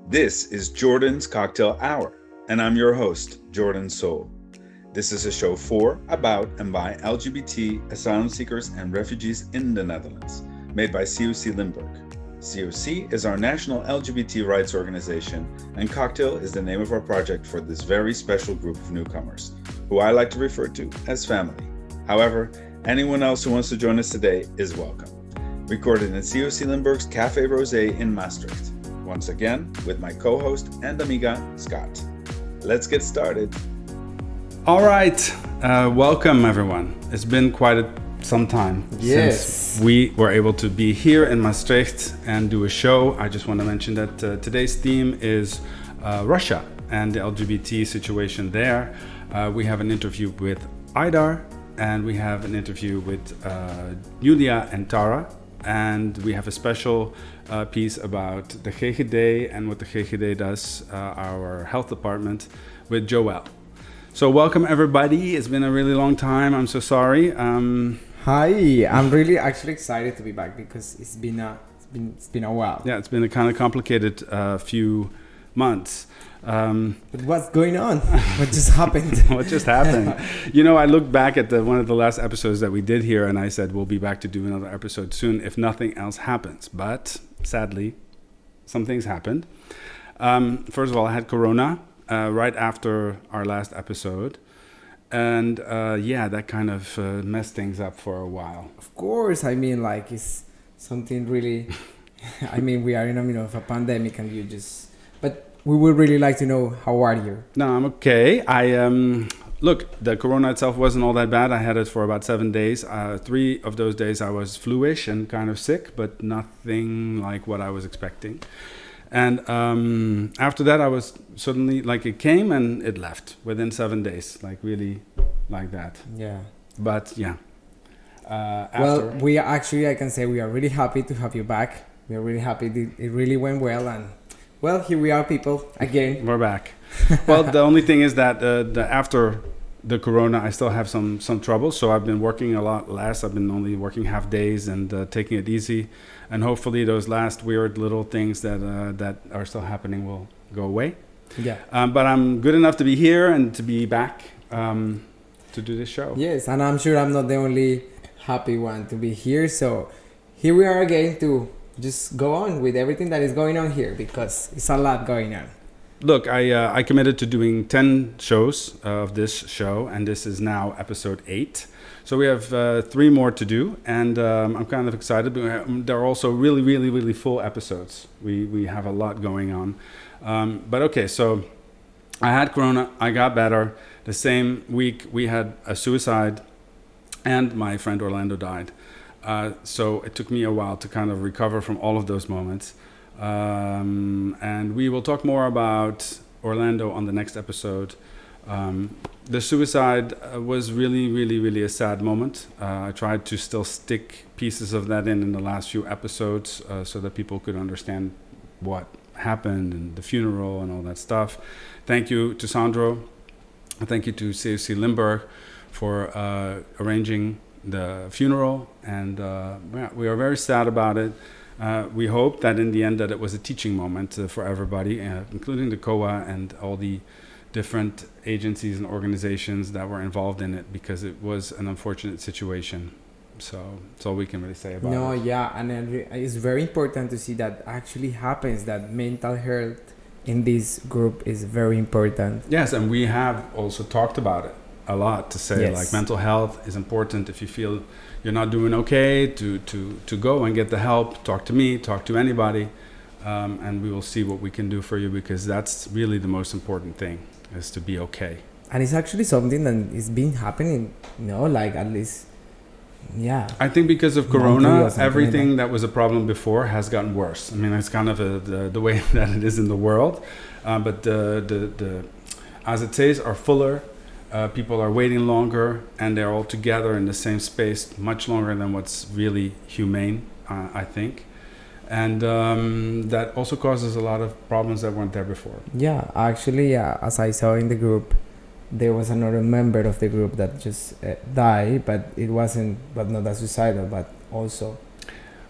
This is Jordan's Cocktail Hour, and I'm your host, Jordan Soul. This is a show for, about, and by LGBT asylum seekers and refugees in the Netherlands, made by COCLimburg. COC is our national LGBT rights organization, and Cocktail is the name of our project for this very special group of newcomers, who I like to refer to as family. However, anyone else who wants to join us today is welcome. Recorded in COCLimburg's Café Rosé in Maastricht. Once again, with my co-host and amiga, Scott. Let's get started. All right, welcome everyone. It's been quite some time since we were able to be here in Maastricht and do a show. I just want to mention that today's theme is Russia and the LGBT situation there. We have an interview with Aidar, and we have an interview with Julia and Tara, and we have a special piece about the GGD and what the GGD does, our health department, with Joelle. So welcome everybody. It's been a really long time. I'm so sorry. Hi, I'm really actually excited to be back because it's been a while. Yeah, it's been a kind of complicated few months. But what's going on? What just happened? What just happened? You know, I looked back at one of the last episodes that we did here, and I said we'll be back to do another episode soon if nothing else happens. But sadly, some things happened. First of all, I had Corona right after our last episode. And that kind of messed things up for a while. Of course, I mean, like, it's something really... I mean, we are in the middle of a pandemic and you just... But we would really like to know, how are you? No, I'm okay. Look, the corona itself wasn't all that bad. I had it for about 7 days. 3 of those days I was flu-ish and kind of sick, but nothing like what I was expecting. And after that, I was suddenly, like, it came and it left within 7 days, like really like that. Yeah. But yeah. Well, we actually, I can say we are really happy to have you back. We are really happy. It really went well. And well, here we are, people, again. We're back. Well, the only thing is that after the corona, I still have some trouble. So I've been working a lot less. I've been only working half days and taking it easy. And hopefully those last weird little things that are still happening will go away. Yeah. But I'm good enough to be here and to be back to do this show. Yes, and I'm sure I'm not the only happy one to be here. So here we are again to just go on with everything that is going on here because it's a lot going on. Look, I committed to doing 10 shows of this show, and this is now episode 8. So we have 3 more to do, and I'm kind of excited. They're also really, really, really full episodes. We have a lot going on. But okay, so I had corona. I got better. The same week we had a suicide, and my friend Orlando died. So it took me a while to kind of recover from all of those moments. And we will talk more about Orlando on the next episode. The suicide was really, really, really a sad moment. I tried to still stick pieces of that in the last few episodes so that people could understand what happened and the funeral and all that stuff. Thank you to Sandro. Thank you to COCLimburg for arranging the funeral, and we are very sad about it. We hope that in the end that it was a teaching moment for everybody, including the COA and all the different agencies and organizations that were involved in it, because it was an unfortunate situation. So that's all we can really say about it. No, yeah, and it's very important to see that actually happens, that mental health in this group is very important. Yes, and we have also talked about it a lot, to say, yes, like, mental health is important. If you feel you're not doing okay, to go and get the help, talk to me, talk to anybody, and we will see what we can do for you, because that's really the most important thing, is to be okay. And it's actually something that is been happening, like, at least, yeah. I think because of Corona, everything that was a problem before has gotten worse. I mean, it's kind of the way that it is in the world, but the as it says, are fuller. People are waiting longer, and they're all together in the same space much longer than what's really humane, I think. And that also causes a lot of problems that weren't there before. Yeah, actually, as I saw in the group, there was another member of the group that just died, but not as suicidal, but also.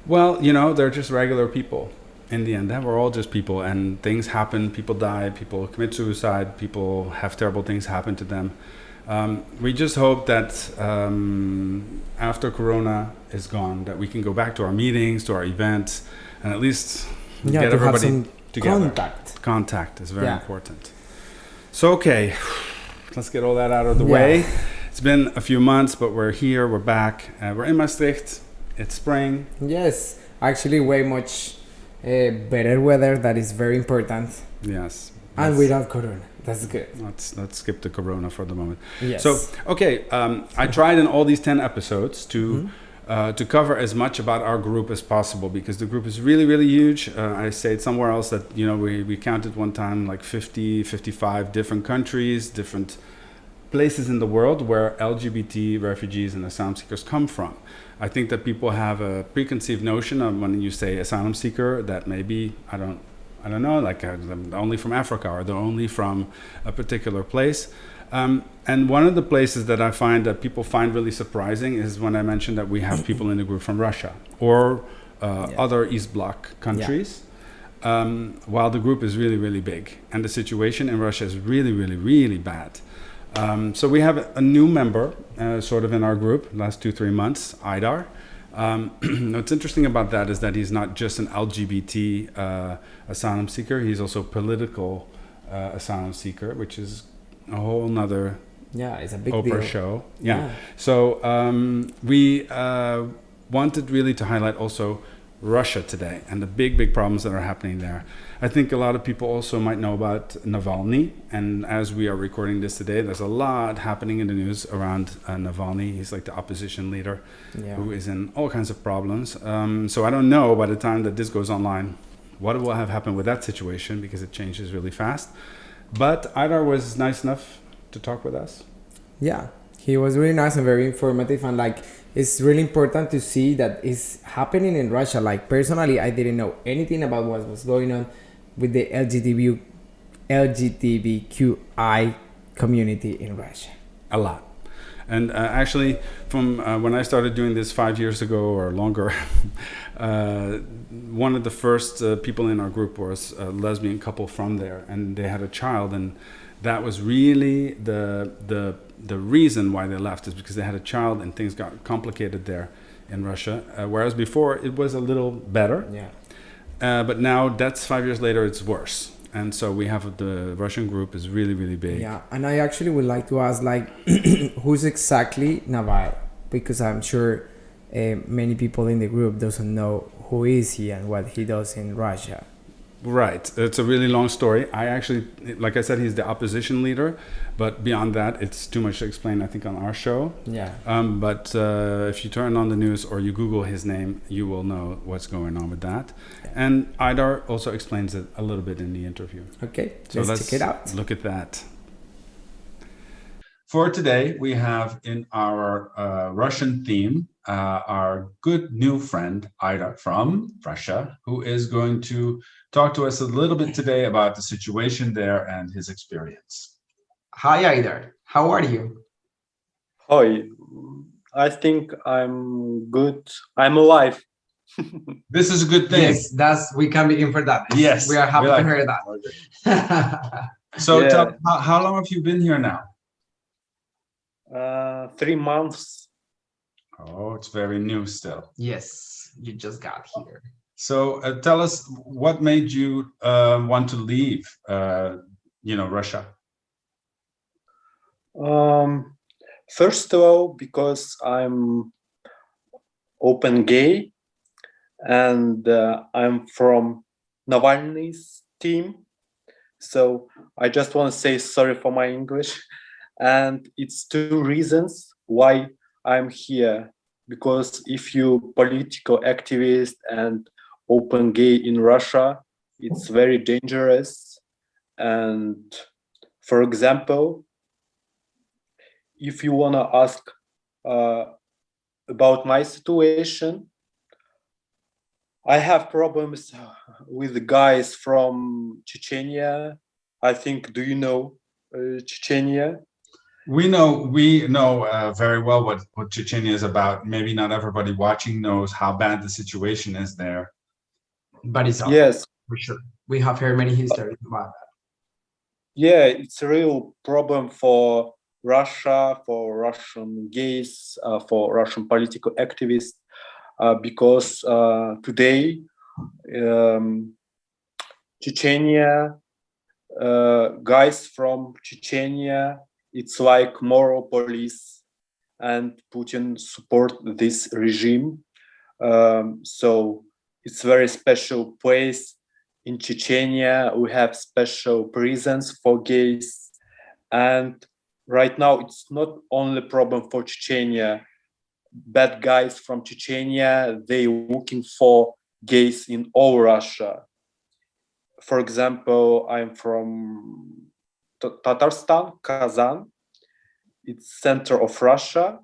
Well, they're just regular people. in the end, that we're all just people, and things happen. People die. People commit suicide. People have terrible things happen to them. We just hope that after Corona is gone, that we can go back to our meetings, to our events, and at least get everybody together. Contact is very important. So, okay, let's get all that out of the way. It's been a few months, but we're here, we're back. We're in Maastricht. It's spring. Yes, actually way much better weather. That is very important. Yes. And without Corona. That's good. Let's skip the Corona for the moment. Yes. So, okay, I tried in all these 10 episodes to cover as much about our group as possible, because the group is really, really huge. I said somewhere else that, we counted one time like 50, 55 different countries, different places in the world where LGBT refugees and asylum seekers come from. I think that people have a preconceived notion of when you say asylum seeker that maybe, I don't know, like they're only from Africa or they're only from a particular place. And one of the places that I find that people find really surprising is when I mentioned that we have people in the group from Russia or other East Bloc countries, while the group is really, really big. And the situation in Russia is really, really, really bad. So we have a new member sort of in our group, last 2-3 months, Aidar. What's interesting about that is that he's not just an LGBT asylum seeker, he's also a political asylum seeker, which is a whole nother it's a big Oprah deal. show. So we wanted really to highlight also Russia today and the big problems that are happening there. I think a lot of people also might know about Navalny, and as we are recording this today, there's a lot happening in the news around Navalny. He's like the opposition leader who is in all kinds of problems. So I don't know by the time that this goes online what will have happened with that situation, because it changes really fast. But Aidar was nice enough to talk with us. Yeah, he was really nice and very informative, and it's really important to see that it's happening in Russia. Like personally, I didn't know anything about what was going on with the LGBTQI community in Russia. A lot. And actually, from when I started doing this 5 years ago or longer, one of the first people in our group was a lesbian couple from there, and they had a child, and that was really the reason why they left, is because they had a child and things got complicated there in Russia. Whereas before it was a little better. But now that's 5 years later, it's worse. And so we have the Russian group is really, really big. Yeah, and I actually would like to ask, who's exactly Naval? Because I'm sure many people in the group doesn't know who is he and what he does in Russia. Right. It's a really long story. I actually, like I said, he's the opposition leader. But beyond that, it's too much to explain, I think, on our show. But if you turn on the news or you Google his name, you will know what's going on with that. And Aidar also explains it a little bit in the interview. Okay, so let's check it out. Look at that. For today, we have in our Russian theme our good new friend Aidar from Russia, who is going to talk to us a little bit today about the situation there and his experience. Hi, Aidar. How are you? Hi. I think I'm good. I'm alive. This is a good thing. Yes, we can begin for that. Yes, we are happy to hear that. So, tell me, how long have you been here now? 3 months. Oh, it's very new still. Yes, you just got here. So, tell us what made you want to leave, Russia. First of all, because I'm open gay, and I'm from Navalny's team. So I just want to say sorry for my English. And it's 2 reasons why I'm here. Because if you political activist and open gay in Russia, it's very dangerous. And for example, if you want to ask about my situation, I have problems with the guys from Chechnya. I think, do you know Chechnya? We know very well what Chechnya is about. Maybe not everybody watching knows how bad the situation is there. but it's awful, Yes, for sure. We have heard many histories about that. yeah, it's a real problem for Russia, for Russian gays, for Russian political activists, because today Chechnya, guys from Chechnya, it's like moral police, and Putin support this regime. So it's very special place in Chechnya. We have special prisons for gays, and right now it's not only problem for Chechnya. Bad guys from Chechnya, they looking for gays in all Russia. For example, I'm from Tatarstan, Kazan. It's center of Russia,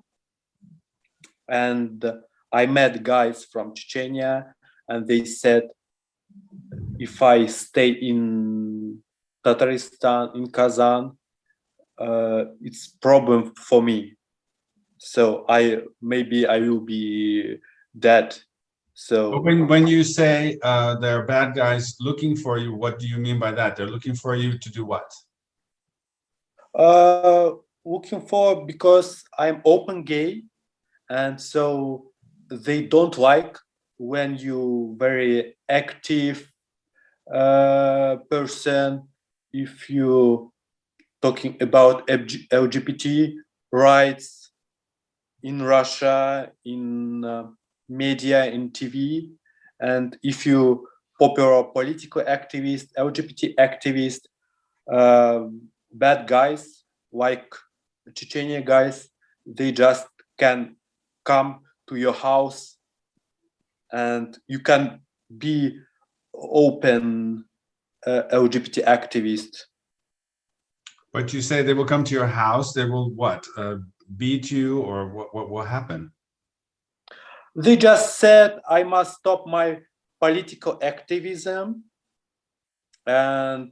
and I met guys from Chechnya, and they said if I stay in Tatarstan, in Kazan, it's problem for me. So maybe I will be dead. So But when you say there are bad guys looking for you, what do you mean by that? They're looking for you to do what? looking for, because I'm open gay, and so they don't like when you very active person, if you talking about LGBT rights in Russia, in media, in TV, and if you popular political activist, LGBT activist, bad guys like Chechnya guys, they just can come to your house, and you can be open LGBT activist. But you say they will come to your house, they will what? Beat you, or what will happen? They just said I must stop my political activism, and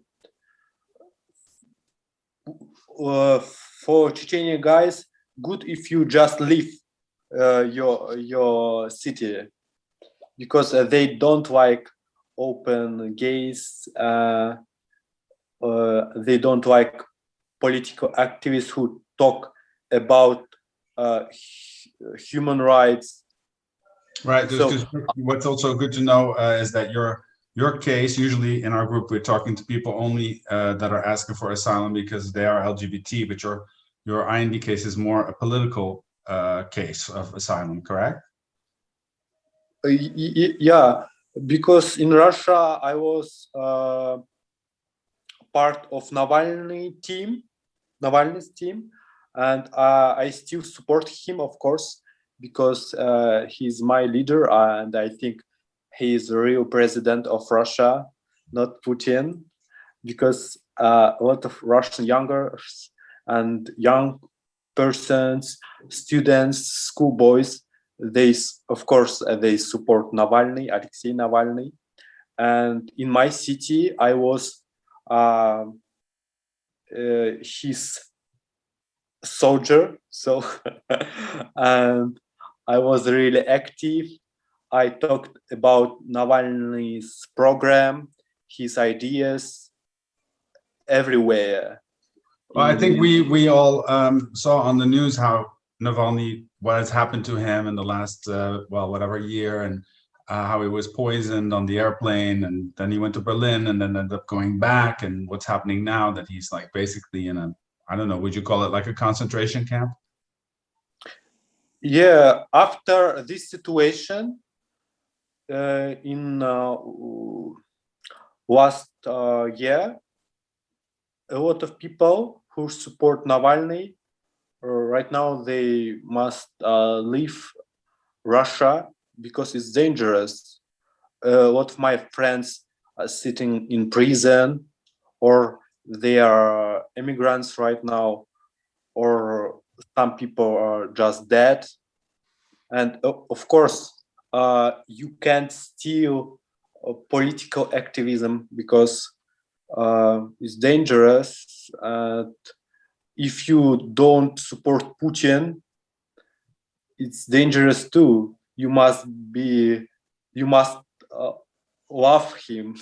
for Chechnya guys, good if you just leave your city, because they don't like open gays. They don't like political activists who talk about human rights. Right. So What's also good to know is that your case, usually in our group, we're talking to people only that are asking for asylum because they are LGBT, but your IND case is more a political case of asylum, correct? yeah, because in Russia I was part of Navalny's team, and I still support him, of course, because he's my leader, and I think he is the real president of Russia, not Putin, because a lot of Russian youngers and young persons, students, schoolboys, they, of course, they support Alexei Navalny. And in my city, I was his soldier, so and I was really active. I talked about Navalny's program, his ideas, everywhere. Well, I think we all saw on the news how Navalny, what has happened to him in the last whatever year, and how he was poisoned on the airplane, and then he went to Berlin, and then ended up going back, and what's happening now, that he's like basically in a, I don't know, would you call it like a concentration camp? Yeah, after this situation, in last year, a lot of people who support Navalny right now, they must leave Russia because it's dangerous. A lot of my friends are sitting in prison, or they are immigrants right now, or some people are just dead. And of course, you can't steal political activism because it's dangerous. If you don't support Putin, it's dangerous too. You must love him.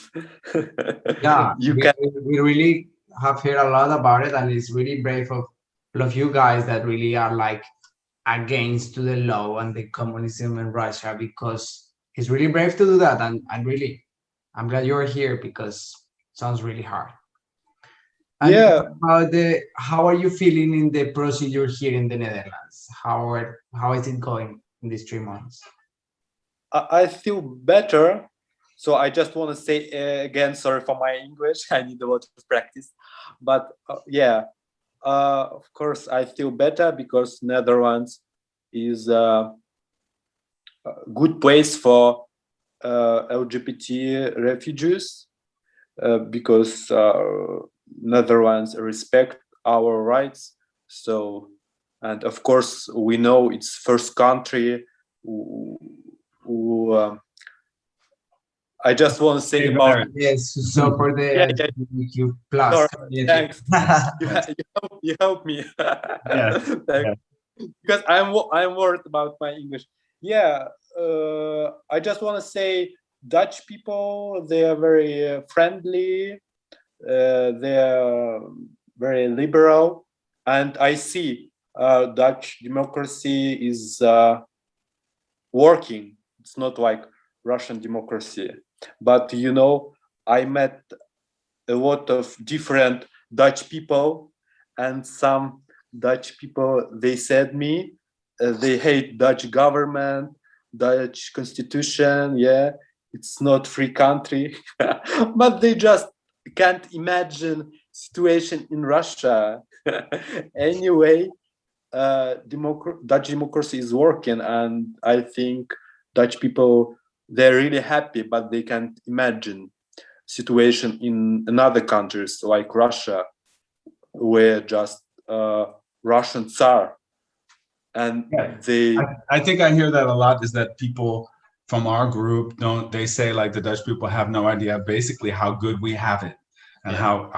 Yeah, You can. we really have heard a lot about it, and it's really brave of all of you guys that really are like against to the law and the communism in Russia, because it's really brave to do that, and really, I'm glad you're here because it sounds really hard. And Yeah, how are you feeling in the procedure here in the Netherlands? How is it going in these 3 months? I feel better. So I just want to say again, sorry for my English. I need a lot of practice. But yeah, of course, I feel better because Netherlands is a good place for LGBT refugees because Netherlands respect our rights. So, and of course, we know it's first country who I just want to say about Yes, so for the yeah, LGBTQ plus sorry, community. thanks. You help me. Yes. Thanks. Because I'm worried about my English. Yeah, I just want to say Dutch people, they are very friendly, they are very liberal, and I see Dutch democracy is working. It's not like Russian democracy. But you know, I met a lot of different Dutch people, and some Dutch people, they said me they hate Dutch government, Dutch constitution. Yeah, it's not free country, but they just can't imagine situation in Russia. Anyway, Dutch democracy is working, and I think Dutch people, they're really happy, but they can't imagine situation in another countries like Russia, where just Russian Tsar, and Yeah. they I think I hear that a lot, is that people from our group don't, they say like the Dutch people have no idea basically how good we have it, and Yeah.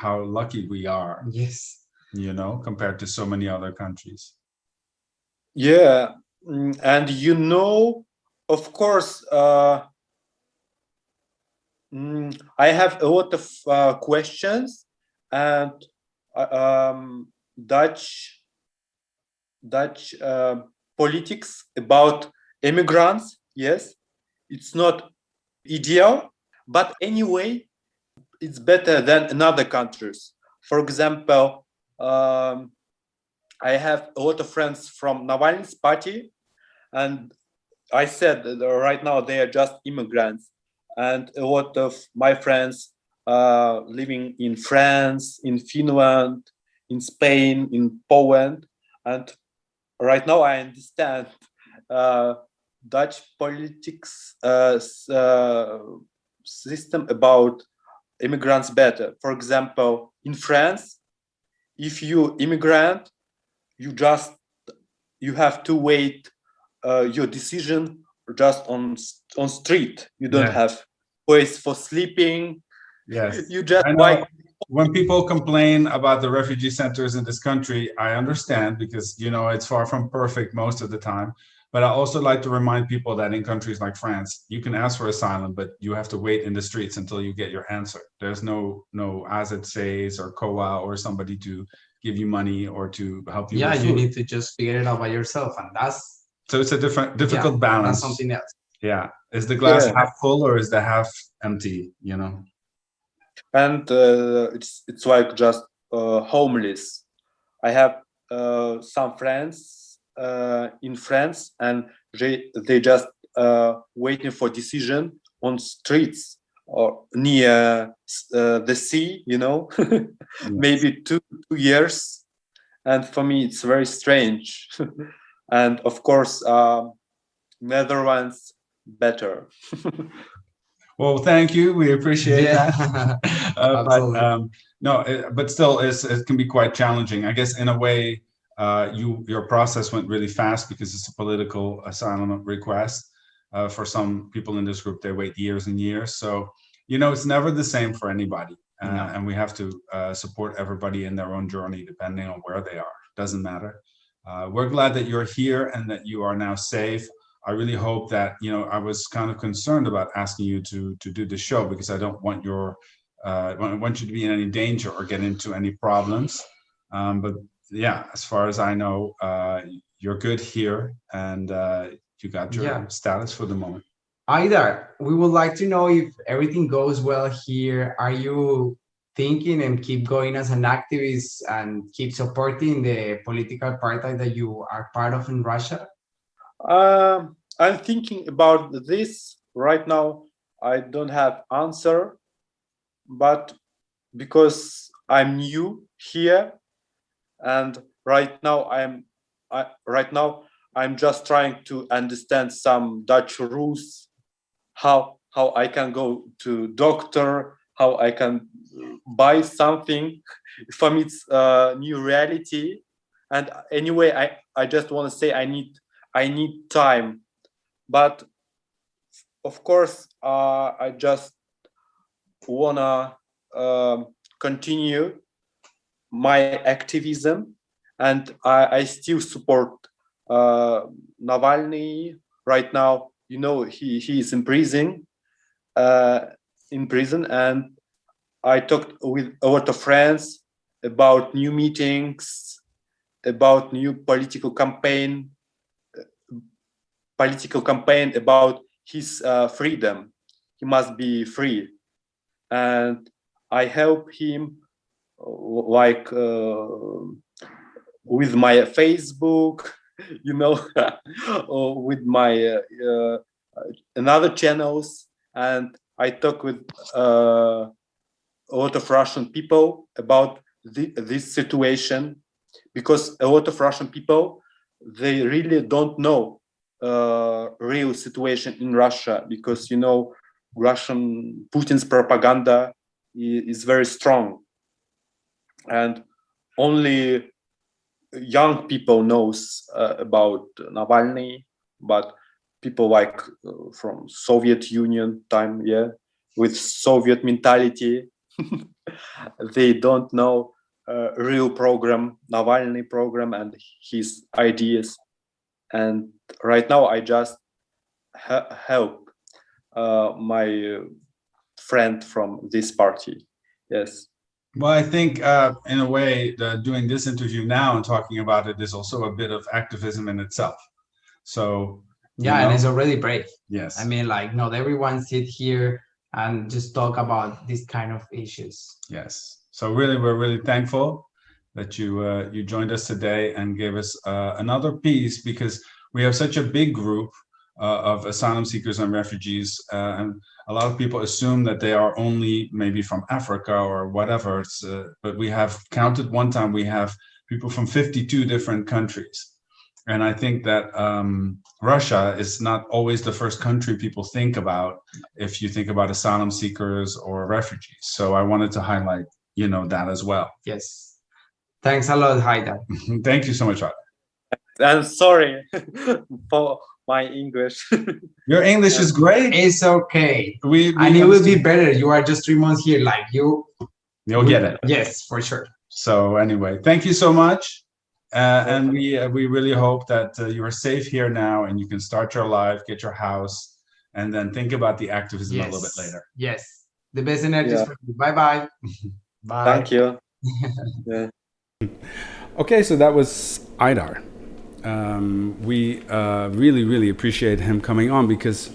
how lucky we are, Yes. you know, compared to so many other countries. yeah, and you know, of course, I have a lot of questions, and Dutch politics about immigrants. Yes, it's not ideal, but anyway, it's better than in other countries. For example, I have a lot of friends from Navalny's party, and I said that right now they are just immigrants, and a lot of my friends living in France, in Finland, in Spain, in Poland, and right now I understand Dutch politics system about immigrants better. For example, in France, if you immigrant, you have to wait your decision just on street. You don't have place for sleeping. Yes, You just I know. When people complain about the refugee centers in this country, I understand, because you know it's far from perfect most of the time. But I also like to remind people that in countries like France, you can ask for asylum, but you have to wait in the streets until you get your answer. There's no as it says or COA or somebody to give you money or to help you Yeah, with you food. need to just figure it out by yourself, and that's So it's a difficult balance. That's something else. Yeah, is the glass Yeah. half full or is the half empty? You know. And it's like just homeless. I have some friends in France, and they just waiting for decision on streets or near the sea. You know, maybe 2 years. And for me, it's very strange. And of course, Netherlands better. Well, thank you. We appreciate that. Absolutely. But still, it can be quite challenging. I guess in a way, your process went really fast because it's a political asylum request. For some people in this group, they wait years and years. So, you know, it's never the same for anybody. And we have to support everybody in their own journey, depending on where they are. Doesn't matter. We're glad that you're here and that you are now safe. I really hope that, I was kind of concerned about asking you to do the show because I don't want I want you to be in any danger or get into any problems. But yeah, as far as I know, you're good here and you got your Yeah. status for the moment. Aida, we would like to know if everything goes well here. Are you thinking and keep going as an activist and keep supporting the political party that you are part of in Russia? I'm thinking about this right now. I don't have answer, but because I'm new here, and right now I'm just trying to understand some Dutch rules, how I can go to doctor, how I can buy something. For me, it's a new reality. And anyway, I just want to say I need time, but of course, I just wanna continue my activism, and I still support Navalny right now. He is in prison, and I talked with a lot of friends about new meetings, about new political campaign about his freedom. He must be free, and I help him like with my Facebook, or with my another channels, and I talk with a lot of Russian people about this situation, because a lot of Russian people, they really don't know real situation in Russia, because Russian Putin's propaganda is very strong, and only young people knows about Navalny, but people like from Soviet Union time, with Soviet mentality, they don't know real program, Navalny program, and his ideas. And right now I just help my friend from this party. Yes. Well, I think in a way, doing this interview now and talking about it is also a bit of activism in itself. So Yeah, and it's already brave. Yes. I mean, like, not everyone sit here and just talk about these kind of issues. Yes. So really, we're really thankful that you joined us today and gave us another piece, because we have such a big group of asylum seekers and refugees, and a lot of people assume that they are only maybe from Africa or whatever. But we have counted one time, we have people from 52 different countries. And I think that Russia is not always the first country people think about if you think about asylum seekers or refugees. So I wanted to highlight, that as well. Yes. Thanks a lot, Haidar. Thank you so much, Haidar. I'm sorry for my English. Your English is great. It's okay. And it will be better. You are just 3 months here. Like you'll get it. Yes, for sure. So anyway, thank you so much. And we really hope that you are safe here now and you can start your life, get your house, and then think about the activism a little bit later. Yes. The best energies for you. Bye-bye. Bye. Thank you. Okay, so that was Haidar. We really, really appreciate him coming on, because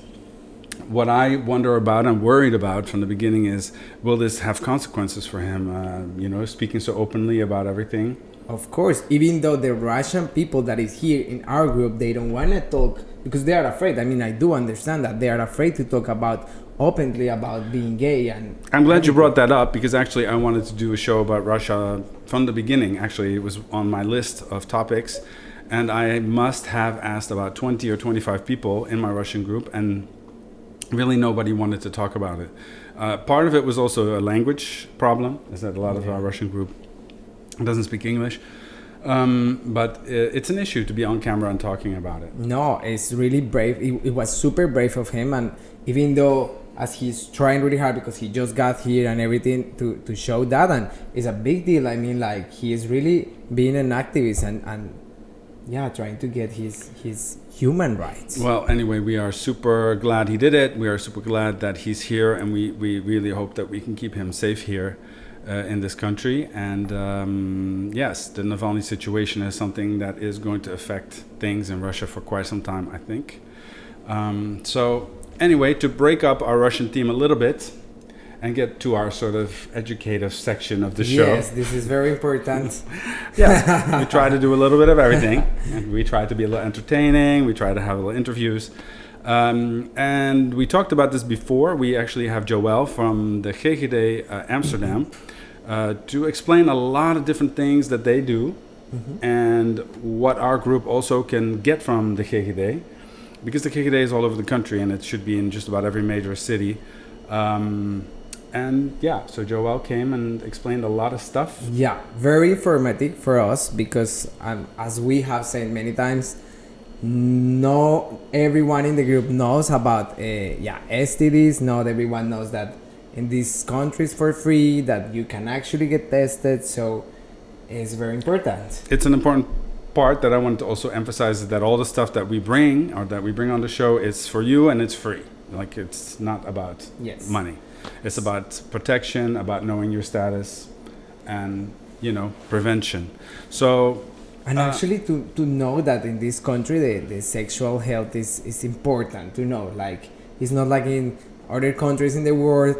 what I wonder about and worried about from the beginning is, will this have consequences for him? Speaking so openly about everything. Of course, even though the Russian people that is here in our group, they don't want to talk because they are afraid. I mean, I do understand that they are afraid to talk openly about being gay. And I'm glad you brought that up, because actually I wanted to do a show about Russia from the beginning. Actually, it was on my list of topics, and I must have asked about 20 or 25 people in my Russian group, and really nobody wanted to talk about it. Part of it was also a language problem, is that a lot of our Russian group doesn't speak English. But it's an issue to be on camera and talking about it. No, it's really brave. It was super brave of him, and even though as he's trying really hard because he just got here and everything to show that, and it's a big deal. I mean, like, he is really being an activist and trying to get his human rights. Well, anyway, we are super glad he did it. We are super glad that he's here, and we really hope that we can keep him safe here in this country. And yes, the Navalny situation is something that is going to affect things in Russia for quite some time, I think. So anyway, to break up our Russian theme a little bit and get to our sort of educative section of the show. Yes, this is very important. Yeah, we try to do a little bit of everything. And we try to be a little entertaining. We try to have little interviews. And we talked about this before. We actually have Joël from the GGD Amsterdam to explain a lot of different things that they do and what our group also can get from the GGD. Because the GGD is all over the country and it should be in just about every major city. And yeah, so Joël came and explained a lot of stuff. Yeah, very informative for us because as we have said many times, no everyone in the group knows about STDs. Not everyone knows that in these countries for free that you can actually get tested. So it's very important. It's an important part that I wanted to also emphasize is that all the stuff that we bring or that we bring on the show is for you and it's free. Like it's not about money. It's about protection, about knowing your status, and prevention. So, and actually, to know that in this country the sexual health is important to know. Like it's not like in other countries in the world.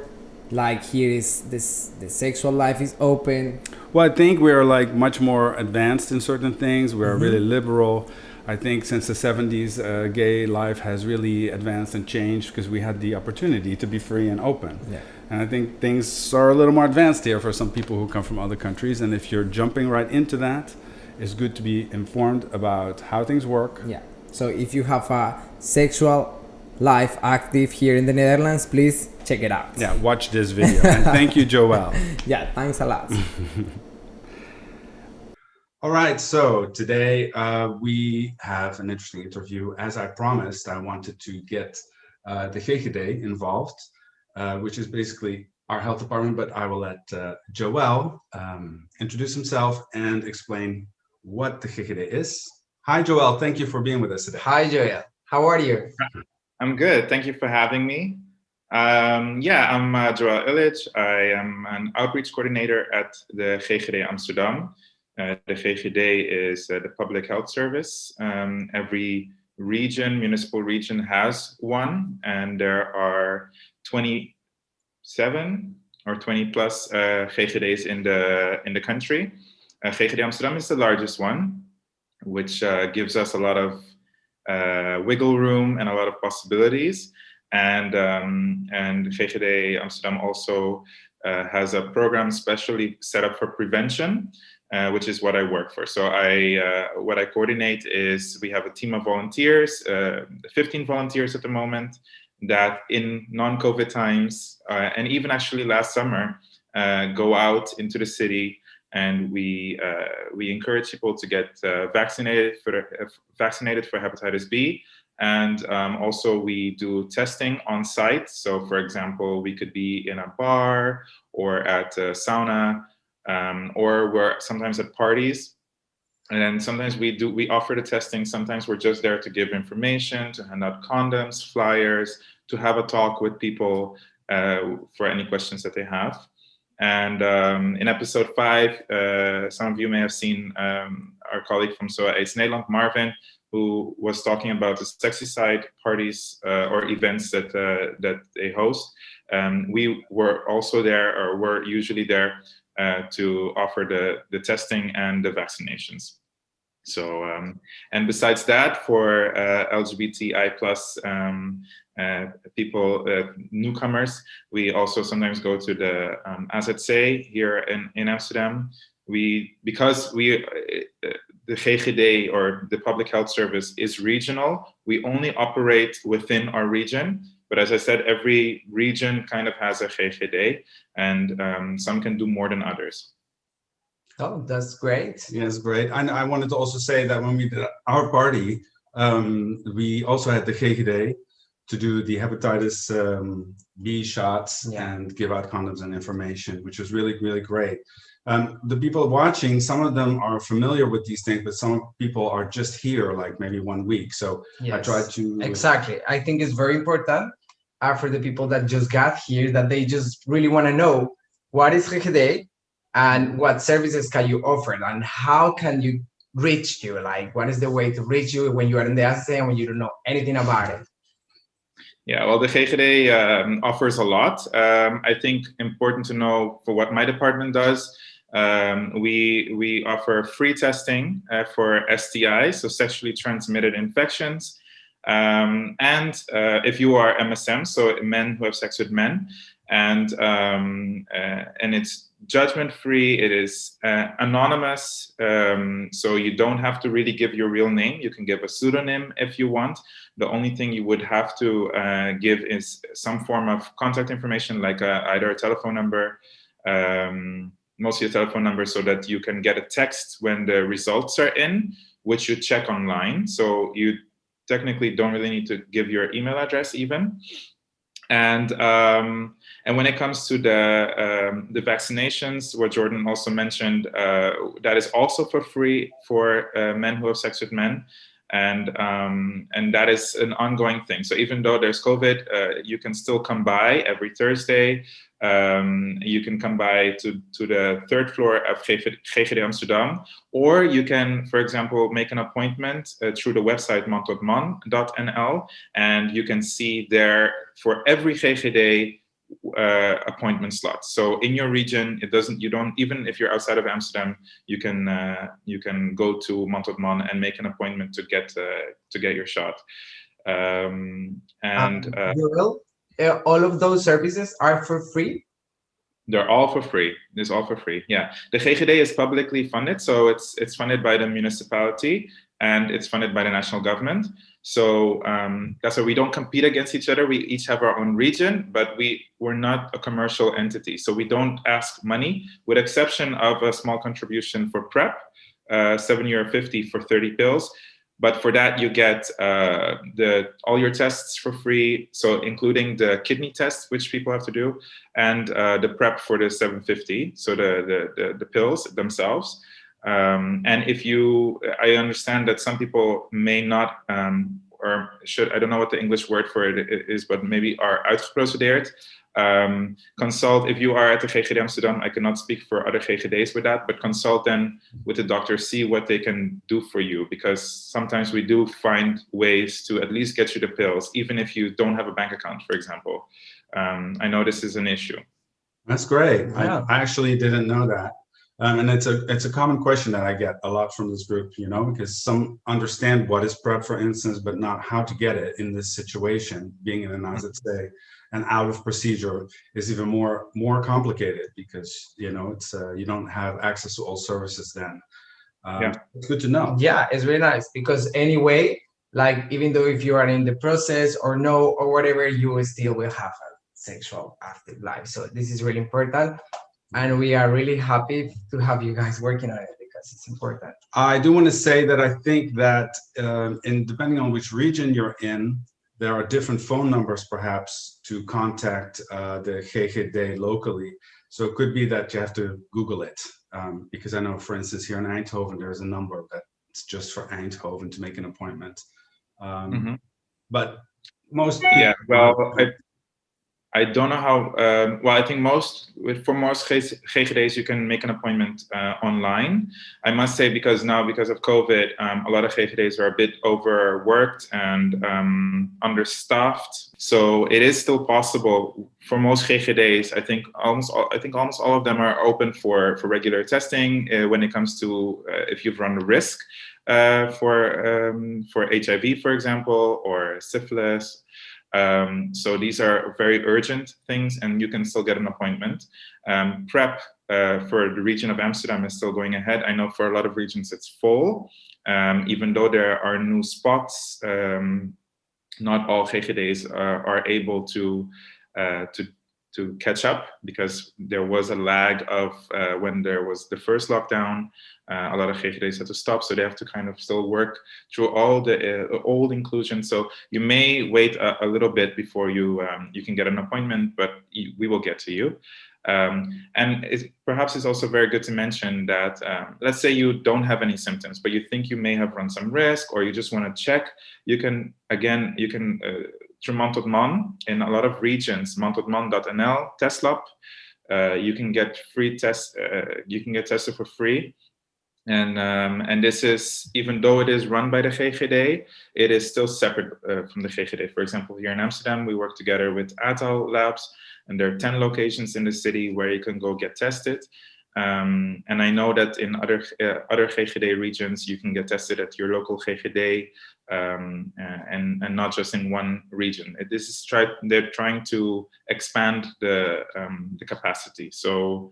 Like here is the sexual life is open. Well, I think we are like much more advanced in certain things. We are really liberal. I think since the 70s, gay life has really advanced and changed because we had the opportunity to be free and open. Yeah. And I think things are a little more advanced here for some people who come from other countries. And if you're jumping right into that, it's good to be informed about how things work. Yeah. So if you have a sexual life active here in the Netherlands, please check it out. Yeah, watch this video. And thank you, Joël. Yeah, thanks a lot. All right, so today we have an interesting interview. As I promised, I wanted to get the GGD involved, which is basically our health department, but I will let Joël introduce himself and explain what the GGD is. Hi, Joël, thank you for being with us today. Hi, Joël. How are you? I'm good. Thank you for having me. I'm Joël Illich. I am an outreach coordinator at the GGD Amsterdam. The GGD is the public health service. Every municipal region has one, and there are 27 or 20 plus GGD's in the country. GGD Amsterdam is the largest one, which gives us a lot of wiggle room and a lot of possibilities. And GGD Amsterdam also has a program specially set up for prevention. Which is what I work for. So what I coordinate is we have a team of volunteers, 15 volunteers at the moment, that in non-COVID times, and even actually last summer, go out into the city and we encourage people to get vaccinated for hepatitis B. And also we do testing on site. So for example, we could be in a bar or at a sauna, or we're sometimes at parties, and then sometimes we offer the testing. Sometimes we're just there to give information, to hand out condoms, flyers, to have a talk with people for any questions that they have. And in episode 5, some of you may have seen our colleague from SOA-AIDS Nederland, Marvin, who was talking about the sexy side parties or events that they host. We were also there, or were usually there, to offer the testing and the vaccinations. So, and besides that, for LGBTI plus people, newcomers, we also sometimes go to the AZC here in Amsterdam. Because the GGD, or the Public Health Service, is regional, we only operate within our region. But as I said, every region kind of has a GGD, and some can do more than others. Oh, that's great. Yes, great. And I wanted to also say that when we did our party, we also had the GGD, to do the hepatitis B shots Yeah. and give out condoms and information, which was really, really great. The people watching, some of them are familiar with these things, but some people are just here like maybe 1 week. So I tried to... Exactly. I think it's very important for the people that just got here, that they just really want to know what is GGD and what services can you offer and how can you reach you? Like, what is the way to reach you when you are in the assay and when you don't know anything about it? Yeah, well, the GGD offers a lot. I think important to know for what my department does. We offer free testing for STIs, so sexually transmitted infections. And if you are MSM, so men who have sex with men, and it's judgment-free, it is anonymous, so you don't have to really give your real name. You can give a pseudonym if you want. The only thing you would have to give is some form of contact information, like either a telephone number, mostly a telephone number, so that you can get a text when the results are in, which you check online. So you technically don't really need to give your email address even. And when it comes to the vaccinations, what Jordan also mentioned, that is also for free for men who have sex with men. And that is an ongoing thing. So even though there's COVID, you can still come by every Thursday. You can come by to the third floor of GGD Amsterdam, or you can, for example, make an appointment through the website man.man.nl, and you can see there for every GGD appointment slot. So in your region, even if you're outside of Amsterdam, you can go to man.man and make an appointment to get your shot. All of those services are for free? They're all for free. It's all for free. Yeah, the GGD is publicly funded, so it's funded by the municipality and it's funded by the national government. So that's why we don't compete against each other. We each have our own region, but we're not a commercial entity. So we don't ask money, with exception of a small contribution for PrEP, €7.50 for 30 pills. But for that, you get all your tests for free, so including the kidney test, which people have to do, and the PrEP for the $7.50, so the pills themselves. And I understand that some people may not, I don't know what the English word for it is, but maybe are uitgeprocedeerd. Consult, if you are at the GGD Amsterdam, I cannot speak for other GGD's with that, but consult then with the doctor, see what they can do for you, because sometimes we do find ways to at least get you the pills, even if you don't have a bank account, for example. I know this is an issue. That's great. Yeah. I actually didn't know that. And it's a common question that I get a lot from this group, because some understand what is PrEP, for instance, but not how to get it in this situation. Being in an AZC and out of procedure is even more complicated, because it's you don't have access to all services then. It's good to know. Yeah, it's really nice, because anyway, like, even though if you are in the process or whatever, you still will have a sexual active life. So this is really important. And we are really happy to have you guys working on it, because it's important. I do want to say that I think that depending on which region you're in, there are different phone numbers perhaps to contact the GGD locally. So it could be that you have to Google it, because I know, for instance, here in Eindhoven, there's a number that's just for Eindhoven to make an appointment. But most people... Yeah, well, I don't know how, I think for most GGD's, you can make an appointment online. I must say, because of COVID, a lot of GGD's are a bit overworked and understaffed. So it is still possible for most GGD's. I think almost all of them are open for regular testing when it comes to if you've run the risk for HIV, for example, or syphilis. So these are very urgent things, and you can still get an appointment. PrEP for the region of Amsterdam is still going ahead. I know for a lot of regions it's full, even though there are new spots. Not all GGD's are able to catch up, because there was a lag of when there was the first lockdown. A lot of GGD's had to stop, so they have to kind of still work through all the old inclusion. So you may wait a little bit before you can get an appointment, but we will get to you. And perhaps it's also very good to mention that let's say you don't have any symptoms, but you think you may have run some risk, or you just want to check. You can through Montauban, in a lot of regions, montauban.nl test lab, you can get free tests. You can get tested for free. And this is, even though it is run by the GGD, it is still separate from the GGD. For example, here in Amsterdam, we work together with ATAL Labs, and there are 10 locations in the city where you can go get tested. And I know that in other GGD regions, you can get tested at your local GGD, and not just in one region. They're trying to expand the capacity. So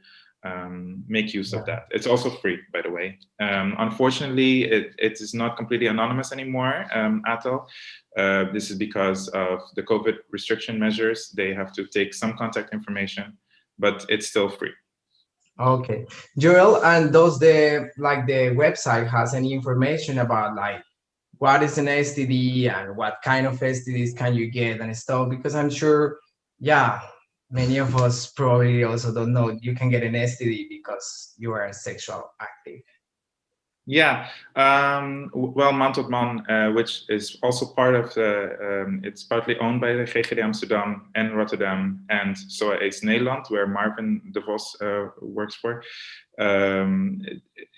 make use of that. It's also free, by the way. Unfortunately, it is not completely anonymous anymore, ATL. This is because of the COVID restriction measures. They have to take some contact information, but it's still free. Okay, Joel, and does the website has any information about like what is an STD and what kind of STDs can you get and stuff? Because I'm sure, yeah, many of us probably also don't know you can get an STD because you are sexual active. Yeah, well, Montauban, which is also part of it's partly owned by the GGD Amsterdam and Rotterdam, and SOA-AIDS Nederland, where Marvin de Vos works for.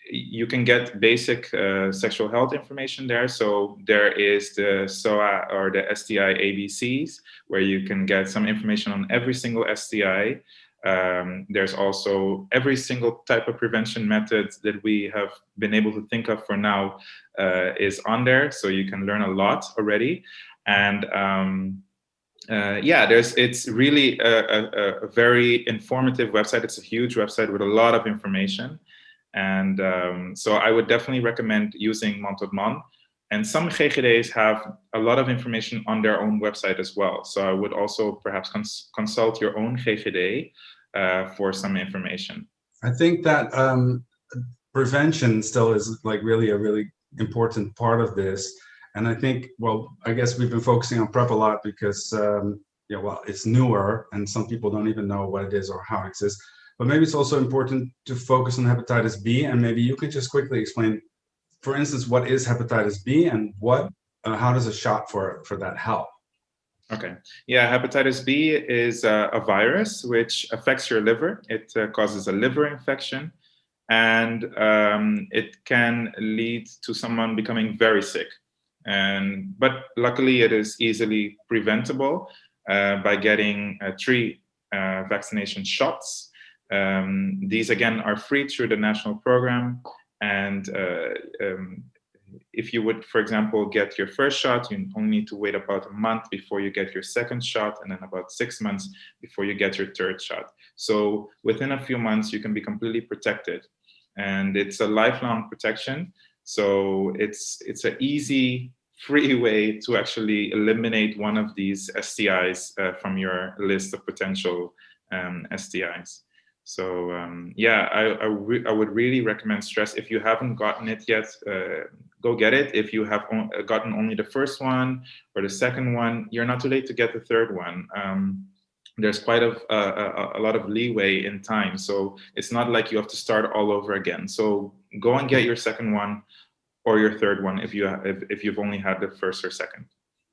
You can get basic sexual health information there. So there is the SOA or the STI ABCs, where you can get some information on every single STI. There's also every single type of prevention method that we have been able to think of for now is on there. So you can learn a lot already. And it's really a very informative website. It's a huge website with a lot of information. And so I would definitely recommend using Montauban. And some GGD's have a lot of information on their own website as well. So I would also perhaps consult your own GGD for some information. I think that prevention still is like really a really important part of this. And I think, well, I guess we've been focusing on PrEP a lot because, it's newer and some people don't even know what it is or how it exists. But maybe it's also important to focus on hepatitis B, and maybe you could just quickly explain, for instance, what is hepatitis B and how does a shot for that help? Okay. Yeah, hepatitis B is a virus which affects your liver. It causes a liver infection, and it can lead to someone becoming very sick. But luckily, it is easily preventable by getting 3 vaccination shots. These, again, are free through the national program. And if you would, for example, get your first shot, you only need to wait about a month before you get your second shot, and then about 6 months before you get your third shot. So within a few months, you can be completely protected. And it's a lifelong protection. So it's an easy, free way to actually eliminate one of these STIs from your list of potential STIs. So I would really recommend stress. If you haven't gotten it yet, go get it. If you have gotten only the first one or the second one, you're not too late to get the third one. There's quite a lot of leeway in time. So it's not like you have to start all over again. So go and get your second one or your third one if you've only had the first or second.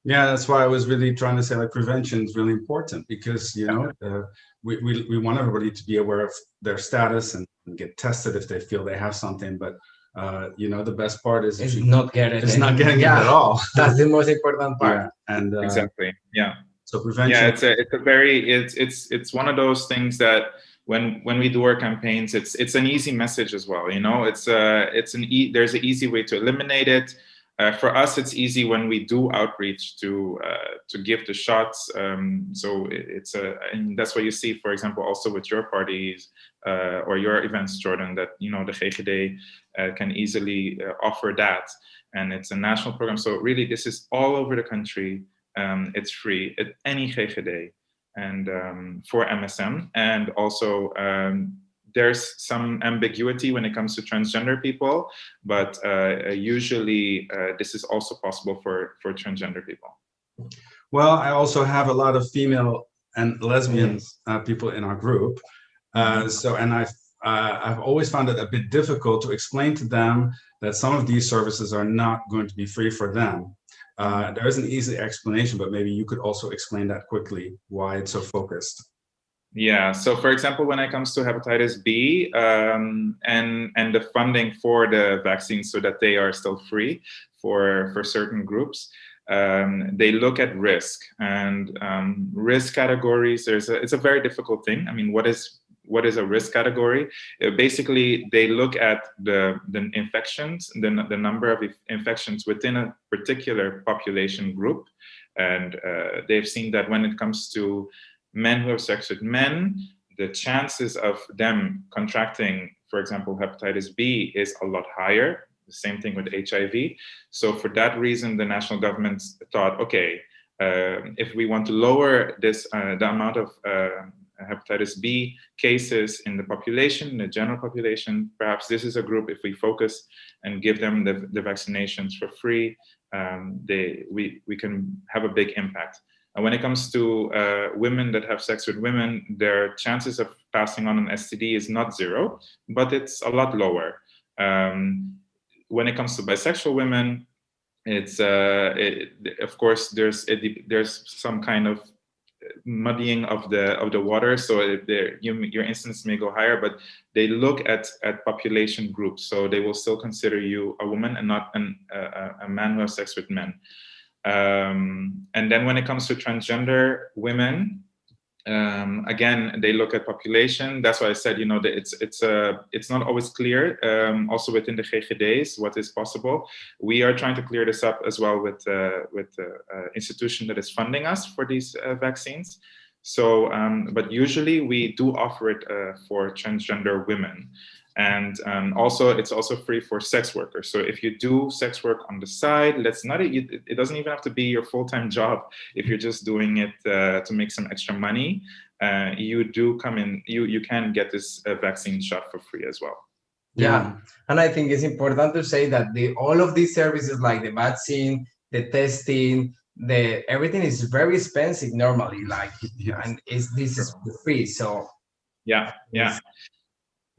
Yeah, that's why I was really trying to say like prevention is really important, because we want everybody to be aware of their status and get tested if they feel they have something. But the best part is not getting it at all. That's the most important part. Yeah, and exactly. Yeah. So prevention. Yeah, it's one of those things that when we do our campaigns, it's an easy message as well. There's an easy way to eliminate it. For us, it's easy when we do outreach to give the shots. So and that's what you see, for example, also with your parties or your events, Jordan, that the GGD can easily offer that, and it's a national program. So really, this is all over the country. It's free at any GGD. for MSM, and also there's some ambiguity when it comes to transgender people, but usually this is also possible for transgender people. Well, I also have a lot of female and lesbian people in our group. And I've always found it a bit difficult to explain to them that some of these services are not going to be free for them. There is an easy explanation, but maybe you could also explain that quickly, why it's so focused. Yeah, so for example, when it comes to hepatitis B and the funding for the vaccines so that they are still free for certain groups, they look at risk, and risk categories. It's a very difficult thing. I mean, what is a risk category? Basically, they look at the infections, the number of infections within a particular population group, and they've seen that when it comes to men who have sex with men, the chances of them contracting, for example, hepatitis B is a lot higher. The same thing with HIV. So for that reason, the national government thought, okay, if we want to lower this, the amount of hepatitis B cases in the population, the general population, perhaps this is a group, if we focus and give them the vaccinations for free, we can have a big impact. And when it comes to women that have sex with women, their chances of passing on an STD is not zero, but it's a lot lower. When it comes to bisexual women, it's of course there's some kind of muddying of the water, so your incidence may go higher, but they look at population groups, so they will still consider you a woman and not a man who has sex with men. And then when it comes to transgender women, again, they look at population. That's why I said, that it's not always clear. Also within the GGD's, what is possible. We are trying to clear this up as well with the institution that is funding us for these vaccines. So, but usually we do offer it for transgender women. And also, it's also free for sex workers. So if you do sex work on the side, it doesn't even have to be your full-time job. If you're just doing it to make some extra money, you can get this vaccine shot for free as well. Yeah, and I think it's important to say that all of these services, like the vaccine, the testing, everything is very expensive normally. And this is free. So yeah.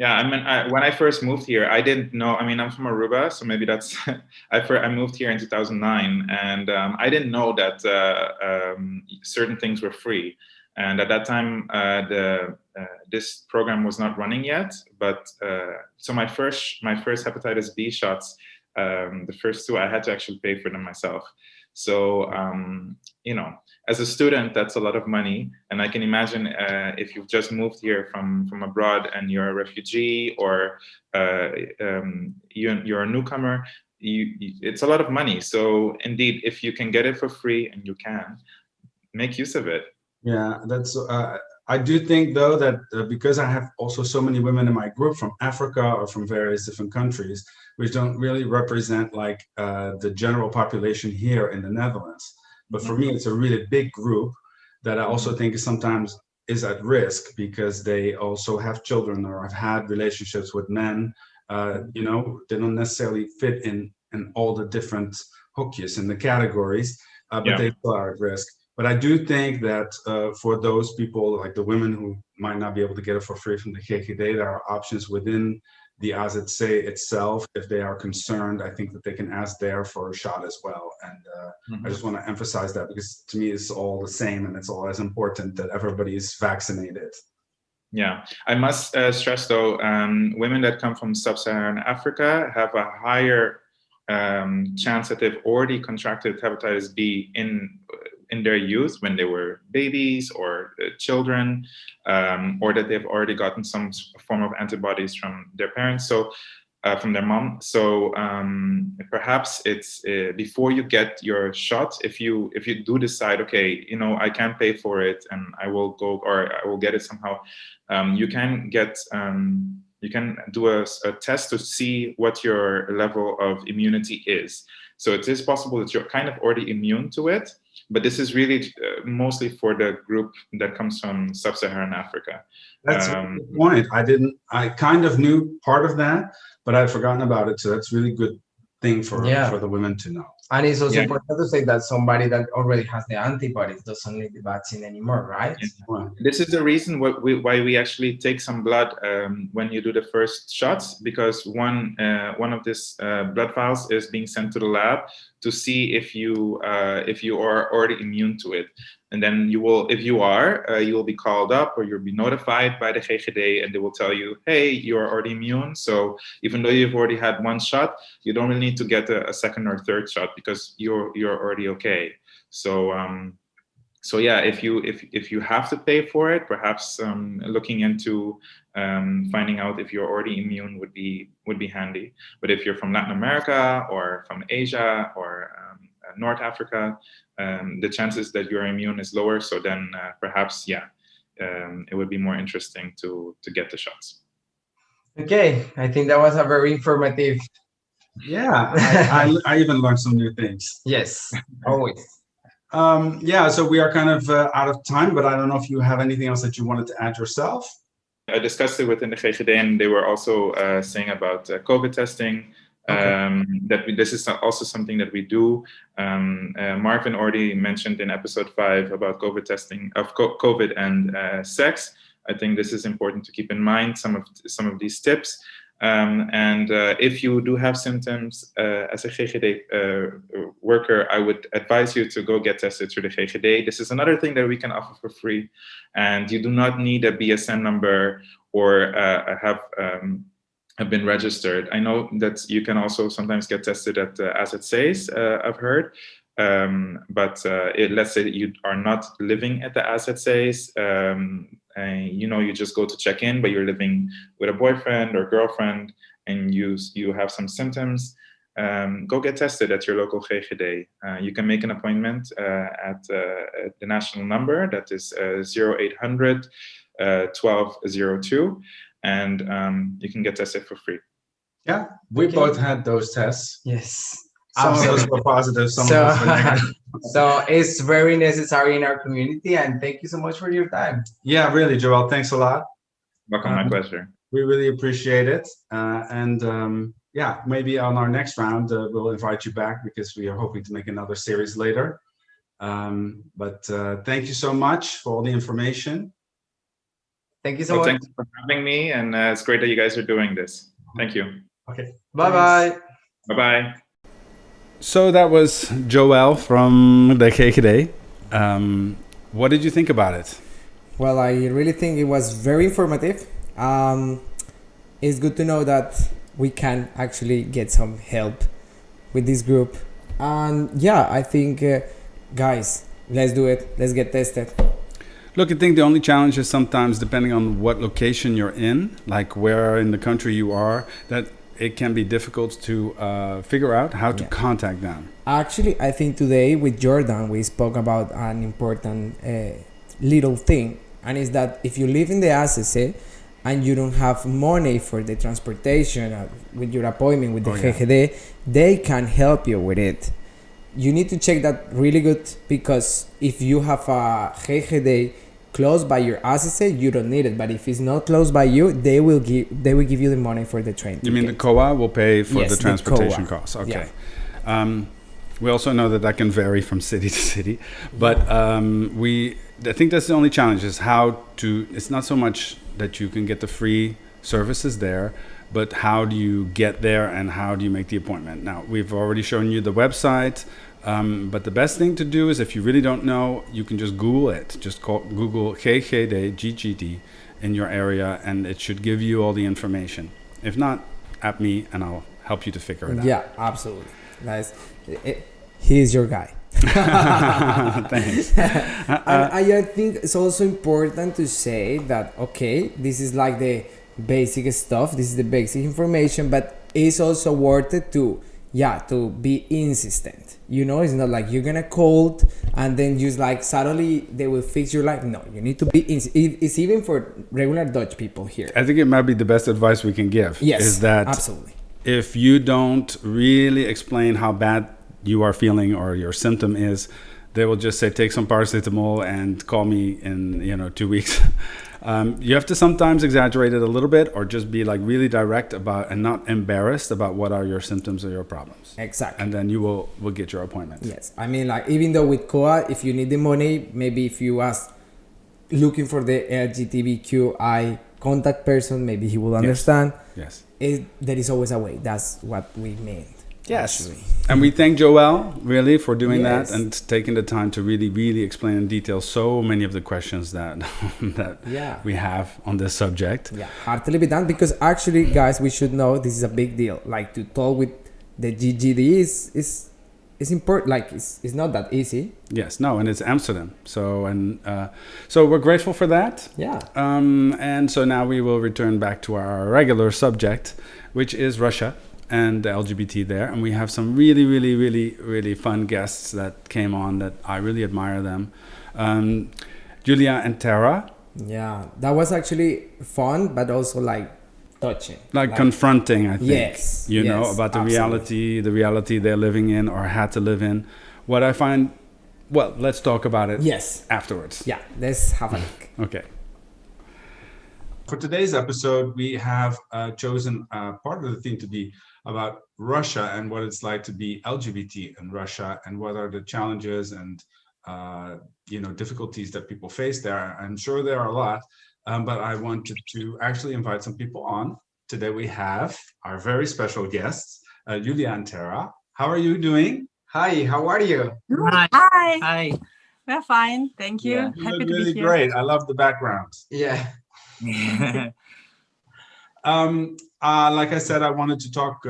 I mean, when I first moved here, I didn't know. I mean, I'm from Aruba, so maybe that's. I moved here in 2009, and I didn't know that certain things were free. And at that time, this program was not running yet. But so my first hepatitis B shots, the first two, I had to actually pay for them myself. So as a student, that's a lot of money. And I can imagine if you've just moved here from abroad and you're a refugee, or you're a newcomer, it's a lot of money. So indeed, if you can get it for free, and you can, make use of it. Yeah, that's. I do think, though, that because I have also so many women in my group from Africa or from various different countries, which don't really represent the general population here in the Netherlands. But for me, it's a really big group that I also think sometimes is at risk because they also have children or have had relationships with men. They don't necessarily fit in all the different hoekjes in the categories, but they still are at risk. But I do think that for those people, like the women who might not be able to get it for free from the GGD, there are options within the AZC itself. If they are concerned, I think that they can ask there for a shot as well. And I just want to emphasize that, because to me it's all the same, and it's all as important that everybody is vaccinated. Yeah, I must stress though, women that come from sub-Saharan Africa have a higher chance that they've already contracted hepatitis B in their youth, when they were babies or children, or that they've already gotten some form of antibodies from their parents, so from their mom. So perhaps it's before you get your shot, if you do decide, okay, I can pay for it and I will go, or I will get it somehow, you can get you can do a test to see what your level of immunity is. So it is possible that you're kind of already immune to it. But this is really mostly for the group that comes from sub-Saharan Africa. That's a good point. I kind of knew part of that, but I'd forgotten about it. So that's really good thing for the women to know. And it's also important to say that somebody that already has the antibodies doesn't need the vaccine anymore, right? Yeah. This is the reason why we actually take some blood when you do the first shots, because one of these blood vials is being sent to the lab to see if you are already immune to it. And then you will be called up, or you'll be notified by the GGD, and they will tell you, hey, you're already immune. So even though you've already had one shot, you don't really need to get a second or third shot because you're already okay. So yeah, if you have to pay for it, perhaps looking into finding out if you're already immune would be handy. But if you're from Latin America or from Asia or North Africa, the chances that you're immune is lower. So then perhaps, it would be more interesting to get the shots. Okay, I think that was a very informative. Yeah, I even learned some new things. Yes, always. So we are kind of out of time, but I don't know if you have anything else that you wanted to add yourself. I discussed it within the GGD, and they were also saying about COVID testing. That this is also something that we do. Marvin already mentioned in episode 5 about COVID testing of COVID and sex. I think this is important to keep in mind, some of these tips. And if you do have symptoms as a GGD worker, I would advise you to go get tested through the GGD. This is another thing that we can offer for free, and you do not need a BSN number or have been registered. I know that you can also sometimes get tested at As It Says, I've heard. But let's say that you are not living at the As It Says, you just go to check in, but you're living with a boyfriend or girlfriend, and you have some symptoms, go get tested at your local GGD. You can make an appointment at the national number, that is 0800 1202. And you can get tested for free. Yeah, we both had those tests. Yes. Some of us were positive, some of us were negative. So it's very necessary in our community, and thank you so much for your time. Yeah, really, Joel, thanks a lot. Welcome, my pleasure. We really appreciate it. Maybe on our next round, we'll invite you back because we are hoping to make another series later. But thank you so much for all the information. Thank you so much. Thanks for having me, and it's great that you guys are doing this. Thank you. Okay. Bye-bye. Bye-bye. So that was Joel from the GGD. What did you think about it? Well, I really think it was very informative. It's good to know that we can actually get some help with this group. And I think, guys, let's do it. Let's get tested. Look, I think the only challenge is sometimes, depending on what location you're in, like where in the country you are, that it can be difficult to figure out how to contact them. Actually, I think today with Jordan, we spoke about an important little thing. And is that if you live in the ACC and you don't have money for the transportation with your appointment with the GGD, they can help you with it. You need to check that really good, because if you have a GGD close by your ACC, you don't need it. But if it's not close by you, they will give you the money for the train ticket. You mean the COA will pay for the transportation costs? Okay. Yeah. We also know that can vary from city to city, but I think that's the only challenge, is how to. It's not so much that you can get the free services there, but how do you get there and how do you make the appointment? Now, we've already shown you the website, but the best thing to do is, if you really don't know, you can just Google it. Just Google GGD in your area, and it should give you all the information. If not, at me and I'll help you to figure it out. Yeah, absolutely. Nice. He's your guy. Thanks. I think it's also important to say that, this is like the basic stuff, this is the basic information, but it's also worth it to be insistent. It's not like you're gonna call and then just like suddenly they will fix your life. No, you need to be it's even for regular Dutch people here. I think it might be the best advice we can give. Yes, is that absolutely. If you don't really explain how bad you are feeling or your symptom is, they will just say, take some paracetamol and call me in 2 weeks. You have to sometimes exaggerate it a little bit, or just be like really direct about and not embarrassed about what are your symptoms or your problems. Exactly. And then you will get your appointment. Yes, I mean, like, even though with COA, if you need the money, maybe if you ask looking for the LGBTQI contact person, maybe he will understand. Yes. There is always a way. That's what we meant. Yes. Actually. And we thank Joel really for doing Yes. that and taking the time to really, really explain in detail so many of the questions that we have on this subject. Yeah, hard to live it down, because actually, guys, we should know this is a big deal. Like, to talk with the GGD is important. Like, it's not that easy. Yes, no, and it's Amsterdam. So we're grateful for that. Yeah. And so now we will return back to our regular subject, which is Russia and the LGBT there. And we have some really, really, really, really fun guests that came on that I really admire them. Julia and Tara. Yeah, that was actually fun, but also like touching. Like confronting, I think. Yes. You know, about the reality they're living in or had to live in. What I find, well, let's talk about it afterwards. Yeah, let's have a look. Okay. For today's episode, we have chosen part of the theme to be about Russia and what it's like to be LGBT in Russia, and what are the challenges and difficulties that people face there. I'm sure there are a lot, but I wanted to actually invite some people on. Today we have our very special guests, Julia and Tara. How are you doing? Hi, how are you? Hi. Hi. We're fine. Thank you. You Happy look to really be here. great. I love the background. Yeah. Like I said, I wanted to talk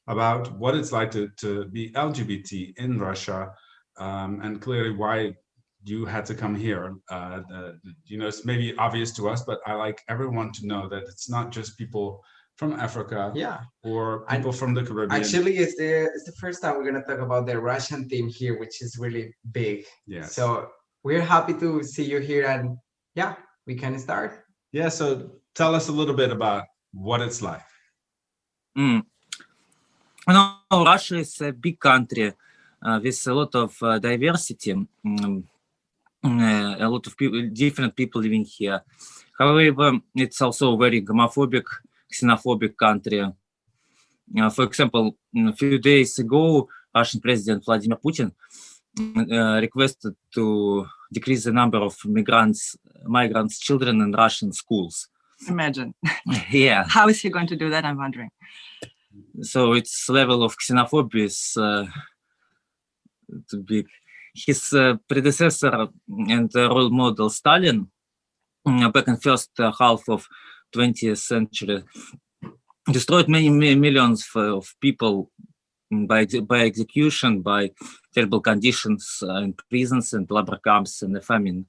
about what it's like to be LGBT in Russia, and clearly why you had to come here. It's maybe obvious to us, but I like everyone to know that it's not just people from Africa, or people from the Caribbean. Actually, it's the first time we're gonna talk about the Russian team here, which is really big. Yeah. So we're happy to see you here, and we can start. Yeah. So tell us a little bit about what it's like. Russia is a big country with a lot of diversity, a lot of people, different people living here. However, it's also a very homophobic, xenophobic country. For example, a few days ago, Russian President Vladimir Putin requested to decrease the number of migrants children in Russian schools. Imagine. Yeah. How is he going to do that? I'm wondering. So its level of xenophobia is too big. His predecessor and role model Stalin, back in first half of 20th century, destroyed many millions of people by execution, by terrible conditions in prisons and labor camps and the famine.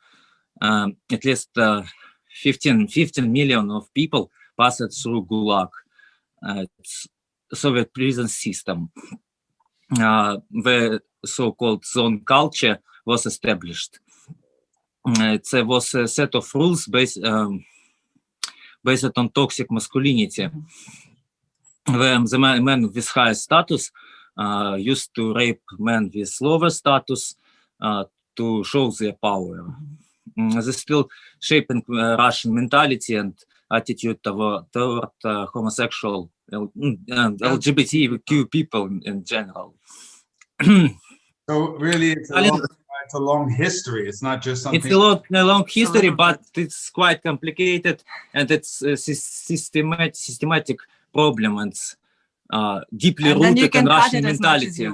At least 15 million of people passed through Gulag. It's Soviet prison system. The so-called zone culture was established. It was a set of rules based on toxic masculinity, where the men with high status used to rape men with lower status to show their power. They still shaping Russian mentality and attitude toward homosexual and LGBTQ people in general. So really, it's a long history. It's not just something. It's a long history, but it's quite complicated, and it's a systematic problem, and it's deeply rooted in Russian mentality.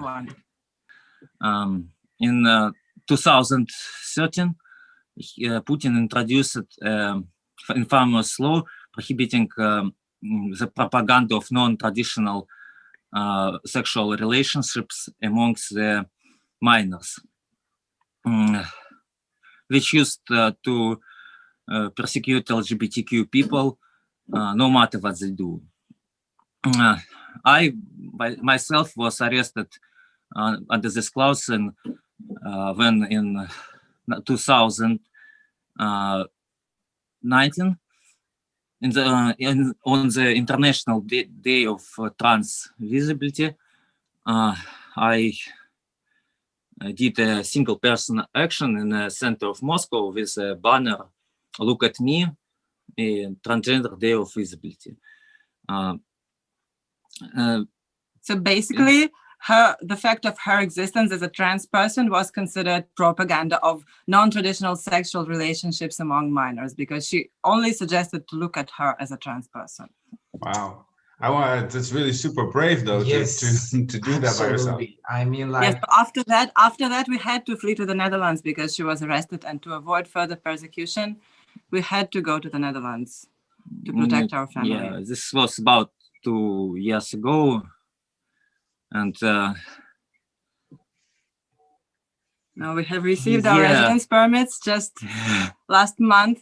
In 2013, Putin introduced infamous law prohibiting the propaganda of non-traditional sexual relationships amongst the minors, which used to persecute LGBTQ people no matter what they do. I myself was arrested under this clause when in 2019 on the International Day of Trans Visibility, I did a single person action in the center of Moscow with a banner, "Look at me, a transgender day of visibility." So basically, the fact of her existence as a trans person was considered propaganda of non-traditional sexual relationships among minors, because she only suggested to look at her as a trans person. Wow. It's really super brave though Yes, to do that by yourself. absolutely. I mean, Yes, like, but after that, we had to flee to the Netherlands because she was arrested, and to avoid further persecution, we had to go to the Netherlands to protect our family. Yeah, this was about 2 years ago, and now we have received our residence permits just last month.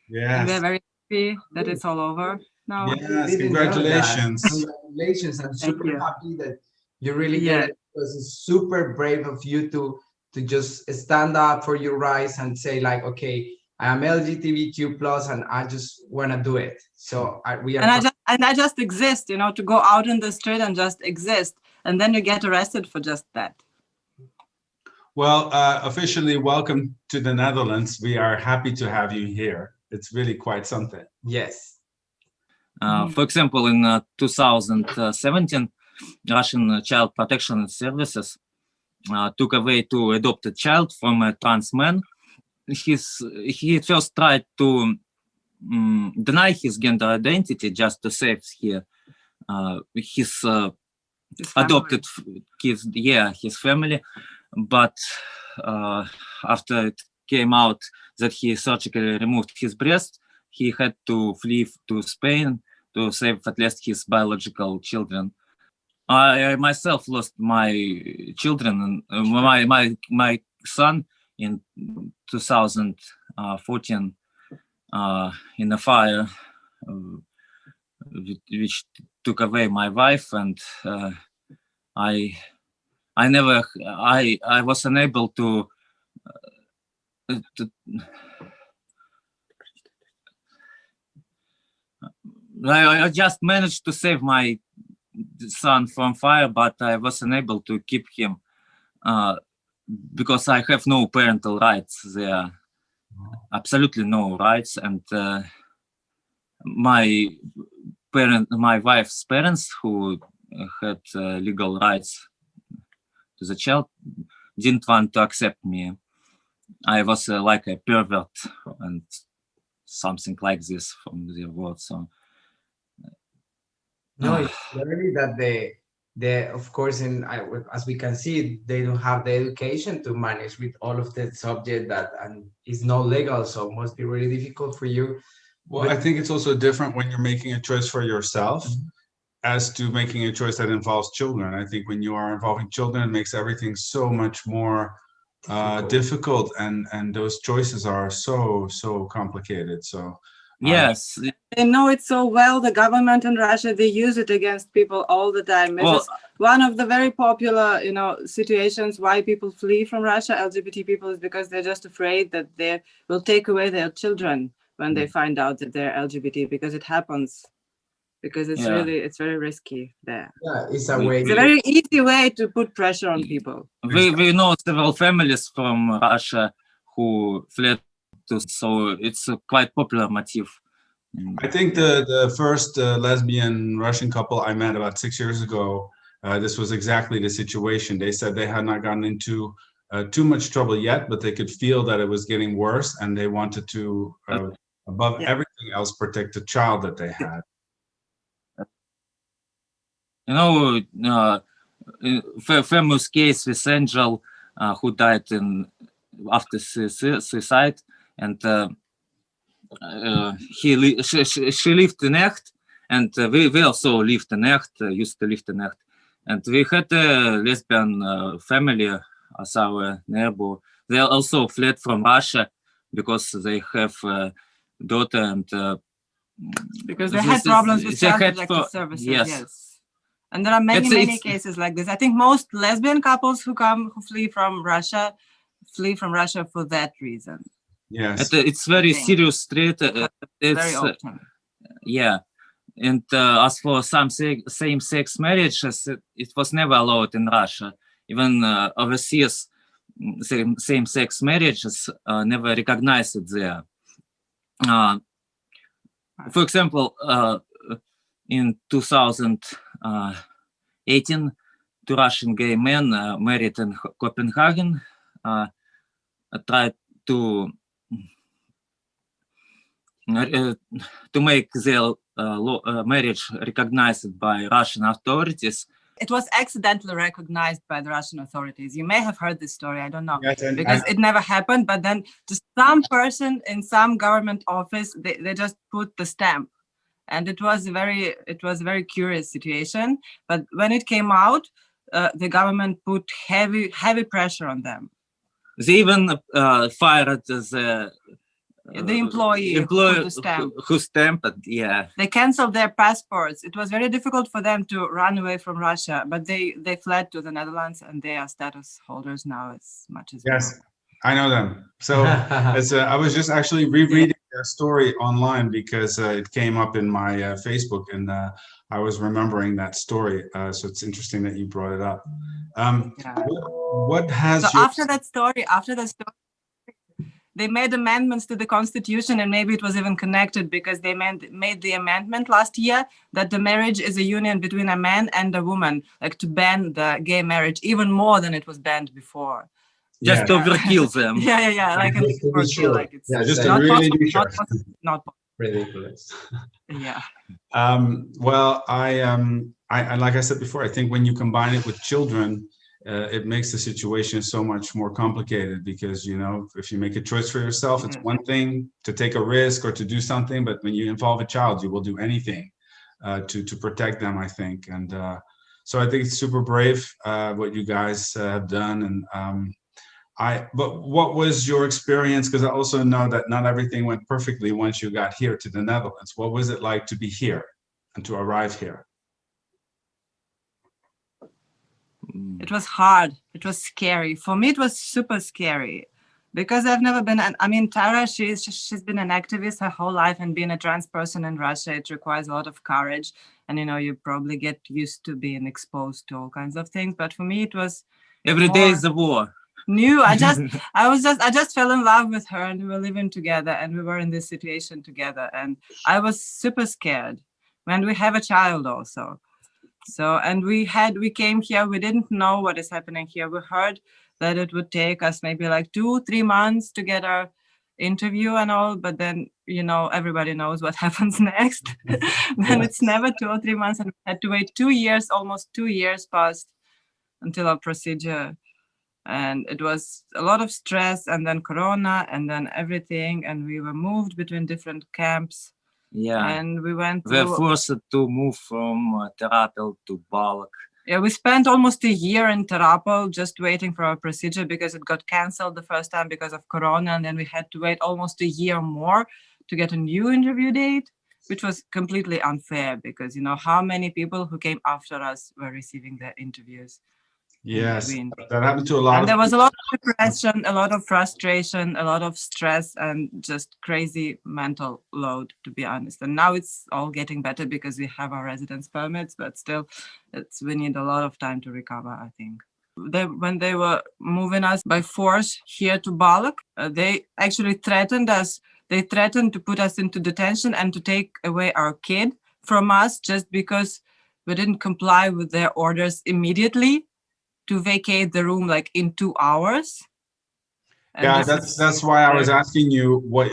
And we're Yes. very happy that it's all over now. Yes, didn't know that. congratulations. Congratulations. I'm super you. happy that you really Yeah. get it, because it's super brave of you to just stand up for your rights and say like, okay, I am LGBTQ plus and I just want to do it. So we are. And I just exist, you know, to go out in the street and just exist, and then you get arrested for just that. Well, officially welcome to the Netherlands. We are happy to have you here. It's really quite something. Yes. For example, in 2017, Russian Child Protection Services took away to adopted child from a trans man. He first tried to deny his gender identity just to save his adopted his family. But after it came out that he surgically removed his breast, he had to flee to Spain to save at least his biological children. I myself lost my children, my son in 2014 in a fire which took away my wife, and I was unable to I just managed to save my son from fire, but I was unable to keep him because I have no parental rights there, absolutely no rights, and my wife's parents, who had legal rights to the child, didn't want to accept me. I was like a pervert and something like this from the word. So no, it's clearly that they of course, as we can see, they don't have the education to manage with all of the subject that and is not legal, so it must be really difficult for you. Well, I think it's also different when you're making a choice for yourself as to making a choice that involves children. I think when you are involving children, it makes everything so much more difficult, and those choices are so complicated. So yes, they know it so well. The government in Russia, they use it against people all the time. It's one of the very popular, situations why people flee from Russia, LGBT people, is because they're just afraid that they will take away their children when they find out that they're LGBT, because it happens. Because it's very risky there. Yeah, it's a way. It's a very easy way to put pressure on people. We know several families from Russia who fled to, so it's a quite popular motif. I think the first lesbian Russian couple I met about 6 years ago, this was exactly the situation. They said they had not gotten into too much trouble yet, but they could feel that it was getting worse, and they wanted to, above everything else, protect the child that they had. Famous case with Angel, who died after suicide, and she lived in Echt, and we also lived in Echt, used to live in Echt, and we had a lesbian family as our neighbor. They also fled from Russia because they have a daughter, and because they had problems with child protective services. Yes. And there are many cases like this. I think most lesbian couples who flee from Russia for that reason. Yes, it's very serious threat. It's very often. Yeah, and as for some same-sex marriages, it was never allowed in Russia. Even overseas, same-sex marriages never recognized there. For example, in 2018, two Russian gay men married in Copenhagen tried to make their marriage recognized by Russian authorities. It was accidentally recognized by the Russian authorities. You may have heard this story, I don't know, Yes, because it never happened, but then just some person in some government office, they just put the stamp. And it was a very curious situation. But when it came out, the government put heavy pressure on them. They even fired the employee who stamped it, yeah. They canceled their passports. It was very difficult for them to run away from Russia, but they fled to the Netherlands and they are status holders now as much as yes, I know them. So I was just actually rereading their story online because it came up in my Facebook, and I was remembering that story. So it's interesting that you brought it up. What has after that story, they made amendments to the constitution, and maybe it was even connected because they made the amendment last year that the marriage is a union between a man and a woman, like to ban the gay marriage even more than it was banned before. Just to overkill them. Yeah. Like overkill, like it's just not to really possible, be sure. not possible. Ridiculous. Yeah. Well, I like I said before, I think when you combine it with children, it makes the situation so much more complicated because, you know, if you make a choice for yourself, it's one thing to take a risk or to do something, but when you involve a child, you will do anything to protect them, I think. And so I think it's super brave what you guys have done. And but what was your experience? Because I also know that not everything went perfectly once you got here to the Netherlands. What was it like to be here and to arrive here? It was hard. It was scary. For me, it was super scary because I've never been. I mean, Tara, she's been an activist her whole life, and being a trans person in Russia, it requires a lot of courage. And, you know, you probably get used to being exposed to all kinds of things. But for me, it was every day is a war. New. I just fell in love with her, and we were living together, and we were in this situation together. And I was super scared. And we have a child also. So, and we came here, we didn't know what is happening here. We heard that it would take us maybe like 2-3 months to get our interview and all, but then, you know, everybody knows what happens next. Then it's never 2 or 3 months, and we had to wait 2 years, almost 2 years passed until our procedure. And it was a lot of stress, and then Corona, and then everything, and we were moved between different camps. Yeah, and we went. We were forced to move from Terapel to Balak. Yeah, we spent almost a year in Terapel just waiting for our procedure because it got canceled the first time because of Corona, and then we had to wait almost a year more to get a new interview date, which was completely unfair because, you know, how many people who came after us were receiving their interviews. Yes, that happened to a lot. And there was a lot of depression, a lot of frustration, a lot of stress, and just crazy mental load, to be honest. And now it's all getting better because we have our residence permits, but still, we need a lot of time to recover, I think. When they were moving us by force here to Balak, they actually threatened us. They threatened to put us into detention and to take away our kid from us just because we didn't comply with their orders immediately to vacate the room like in 2 hours. And yeah, that's why I was asking you what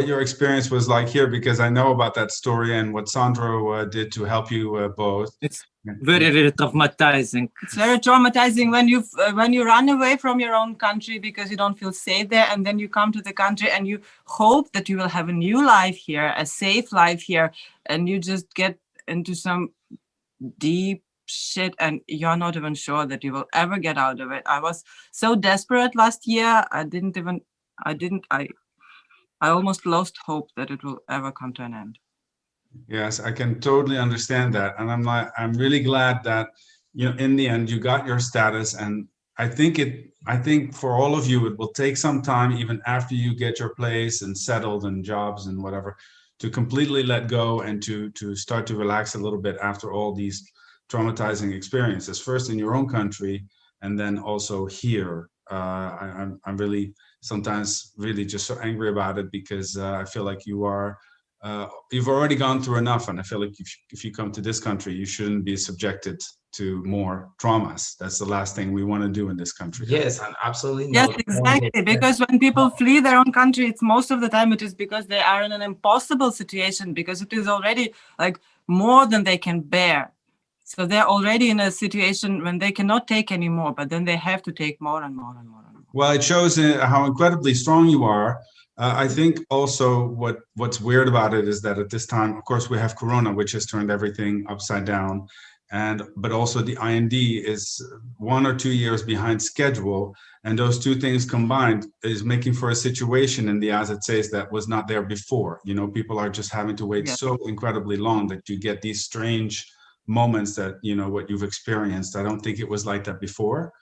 your experience was like here, because I know about that story and what Sandro did to help you both. It's very, very traumatizing. It's very traumatizing when you run away from your own country because you don't feel safe there, and then you come to the country and you hope that you will have a new life here, a safe life here, and you just get into some deep shit and you're not even sure that you will ever get out of it. I was so desperate last year. I almost lost hope that it will ever come to an end. Yes, I can totally understand that. And I'm really glad that, you know, in the end you got your status. And I think for all of you, it will take some time, even after you get your place and settled and jobs and whatever, to completely let go and to start to relax a little bit after all these traumatizing experiences, first in your own country and then also here. I'm really sometimes really just so angry about it because I feel like you've already gone through enough, and I feel like if you come to this country, you shouldn't be subjected to more traumas. That's the last thing we want to do in this country. Yes, and absolutely Yes, no. exactly. Because when people flee their own country, it's most of the time it is because they are in an impossible situation, because it is already like more than they can bear. So they're already in a situation when they cannot take any more, but then they have to take more and more and more and more. Well, it shows how incredibly strong you are. I think also what's weird about it is that at this time, of course, we have Corona, which has turned everything upside down, but also the IND is 1 or 2 years behind schedule, and those two things combined is making for a situation in the AZCs that was not there before. You know, people are just having to wait so incredibly long that you get these strange moments that, you know, what you've experienced. I don't think it was like that before.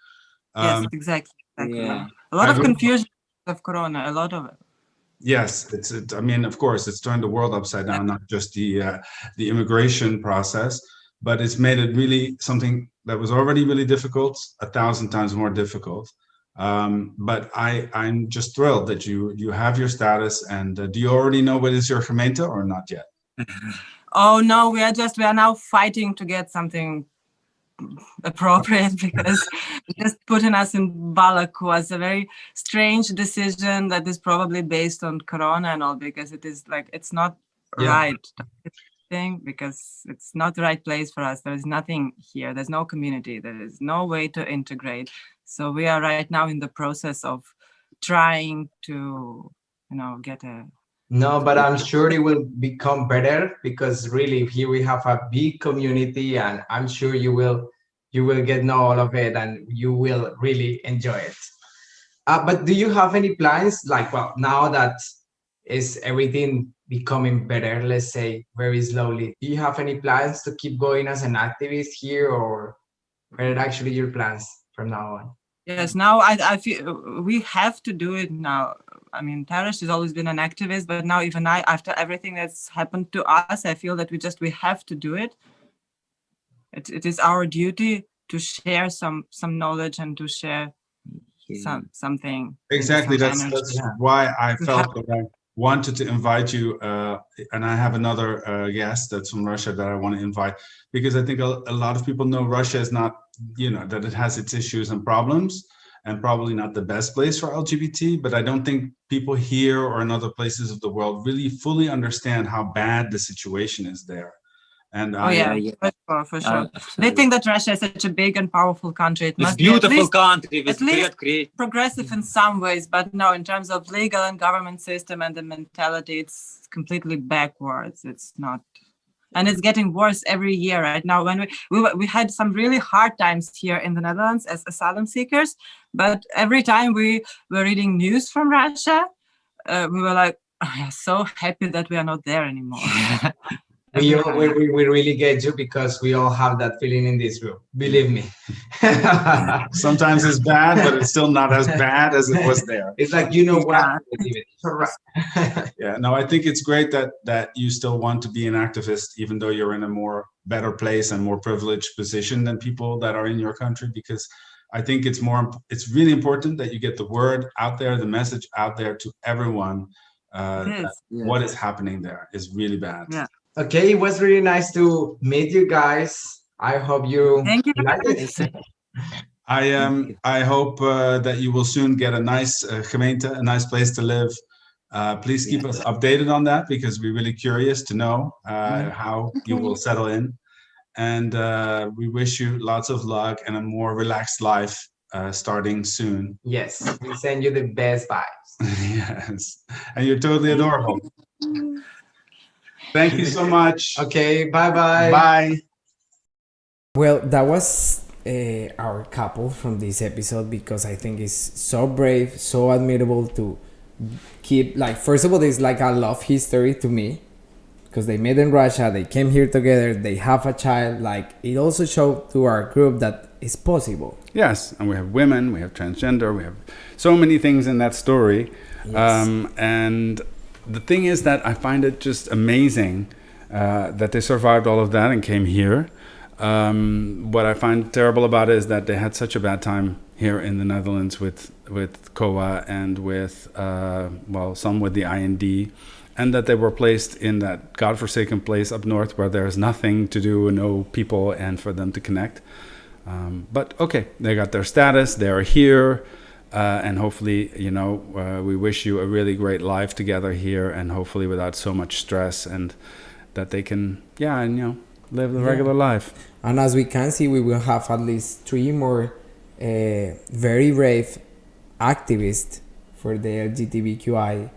Yes, exactly. Yeah. A lot of confusion of Corona, a lot of it. Yes, I mean, of course, it's turned the world upside down, not just the immigration process, but it's made it really something that was already really difficult, 1,000 times more difficult. But I'm just thrilled that you have your status. And do you already know what is your gemeente or not yet? Oh no, we are now fighting to get something appropriate, because just putting us in Balak was a very strange decision that is probably based on Corona and all, because it is like, it's not right thing, because it's not the right place for us. There is nothing here. There's no community. There is no way to integrate. So we are right now in the process of trying to, you know, get a... No, but I'm sure it will become better, because really here we have a big community, and I'm sure you will get know all of it, and you will really enjoy it. But do you have any plans, like, well, now that is everything becoming better, let's say very slowly, do you have any plans to keep going as an activist here, or what are actually your plans from now on? Yes, now I feel we have to do it now. I mean, Taras has always been an activist, but now even I, after everything that's happened to us, I feel that we have to do it. It is our duty to share some knowledge and to share something. Exactly. That's why I felt that I wanted to invite you, and I have another guest that's from Russia that I want to invite, because I think a lot of people know Russia is not, you know, that it has its issues and problems, and probably not the best place for LGBT, but I don't think people here or in other places of the world really fully understand how bad the situation is there. And for sure. They think that Russia is such a big and powerful country. It must beautiful be country with at least progressive in some ways, but no, in terms of legal and government system and the mentality, it's completely backwards. It's not, and it's getting worse every year. Right now, when we had some really hard times here in the Netherlands as asylum seekers, but every time we were reading news from Russia, we were like, oh, so happy that we are not there anymore. We really get you, because we all have that feeling in this room. Believe me. Sometimes it's bad, but it's still not as bad as it was there. It's like, you know what? Yeah. No, I think it's great that you still want to be an activist, even though you're in a better place and more privileged position than people that are in your country, because I think it's really important that you get the word out there, the message out there to everyone. What is happening there is really bad. Yeah. Okay, it was really nice to meet you guys. I hope you like it. I hope that you will soon get a nice gemeente, a nice place to live. Please keep us updated on that, because we're really curious to know how you will settle in. And we wish you lots of luck and a more relaxed life starting soon. Yes, we send you the best vibes. Yes, and you're totally adorable. Thank you so much. Okay, bye-bye. Bye. Well, that was our couple from this episode, because I think it's so brave, so admirable to keep, like, first of all, it's like a love history to me, because they met in Russia, they came here together, they have a child. Like, it also showed to our group that it's possible. Yes, and we have women, we have transgender, we have so many things in that story. Yes. And the thing is that I find it just amazing that they survived all of that and came here. What I find terrible about it is that they had such a bad time here in the Netherlands with COA and with some with the IND, and that they were placed in that godforsaken place up north where there's nothing to do, no people, and for them to connect. But okay, they got their status, they're here, and hopefully, we wish you a really great life together here, and hopefully without so much stress, and that they can, live the regular life. And as we can see, we will have at least 3 more very brave activists for the LGBTQI.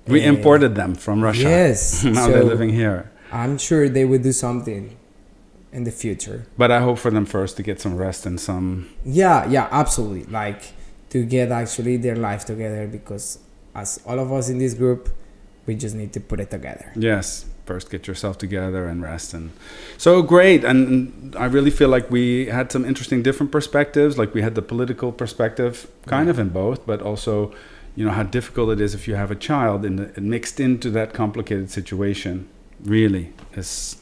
We imported them from Russia. Yes. Now they're living here. I'm sure they will do something in the future. But I hope for them first to get some rest and some... Yeah, absolutely. Like, to get actually their life together, because as all of us in this group, we just need to put it together. Yes. First get yourself together and rest. And so great. And I really feel like we had some interesting different perspectives. Like we had the political perspective kind of in both, but also, how difficult it is if you have a child mixed into that complicated situation. Really is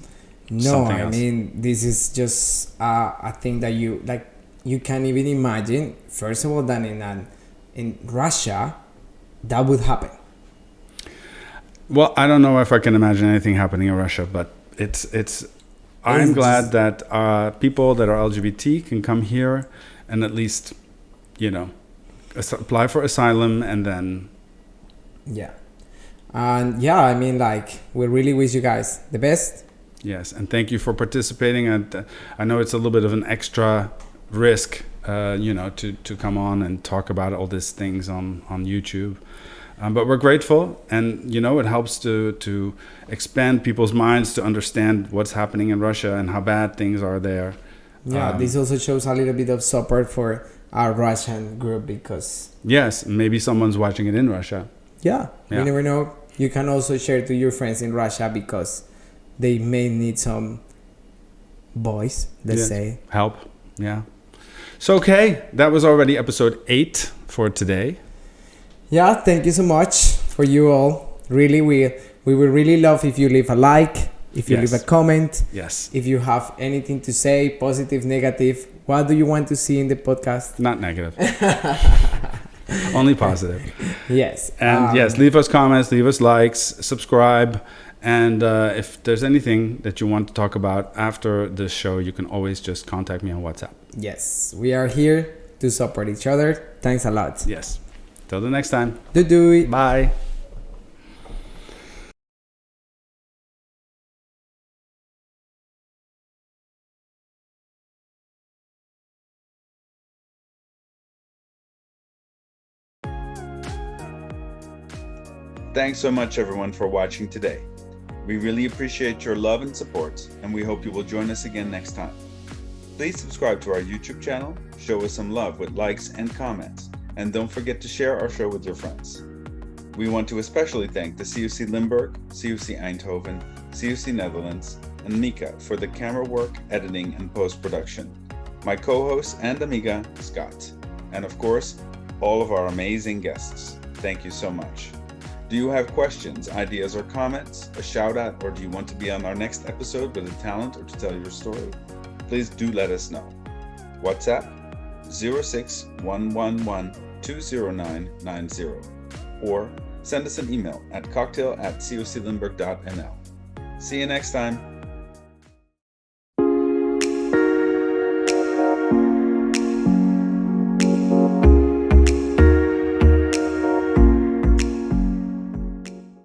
something else. This is just a thing that you can't even imagine. First of all, that in Russia, that would happen. Well, I don't know if I can imagine anything happening in Russia, but I'm glad that people that are LGBT can come here and at least, apply for asylum and then... Yeah. And we really wish you guys the best. Yes, and thank you for participating. And I know it's a little bit of an extra risk, to come on and talk about all these things on YouTube. But we're grateful, and it helps to expand people's minds to understand what's happening in Russia and how bad things are there. Yeah, this also shows a little bit of support for our Russian group, because... Yes, maybe someone's watching it in Russia. Yeah, you never know. You can also share to your friends in Russia, because they may need some voice, let's say. Help, yeah. So, okay, that was already episode 8 for today. Yeah, thank you so much for you all. Really, we would really love if you leave a like, if you leave a comment. Yes. If you have anything to say, positive, negative. What do you want to see in the podcast? Not negative. Only positive. Yes. And yes, leave us comments, leave us likes, subscribe. And if there's anything that you want to talk about after this show, you can always just contact me on WhatsApp. Yes, we are here to support each other. Thanks a lot. Yes. Till the next time. Do. Bye. Thanks so much, everyone, for watching today. We really appreciate your love and support, and we hope you will join us again next time. Please subscribe to our YouTube channel, show us some love with likes and comments, and don't forget to share our show with your friends. We want to especially thank the COCLimburg, COC Eindhoven, COC Netherlands, and Mika for the camera work, editing, and post-production, my co-host and amiga, Scott, and of course, all of our amazing guests. Thank you so much. Do you have questions, ideas, or comments, a shout out, or do you want to be on our next episode with a talent or to tell your story? Please do let us know. WhatsApp 061112090 or send us an email at cocktail@coclimburg.nl. See you next time.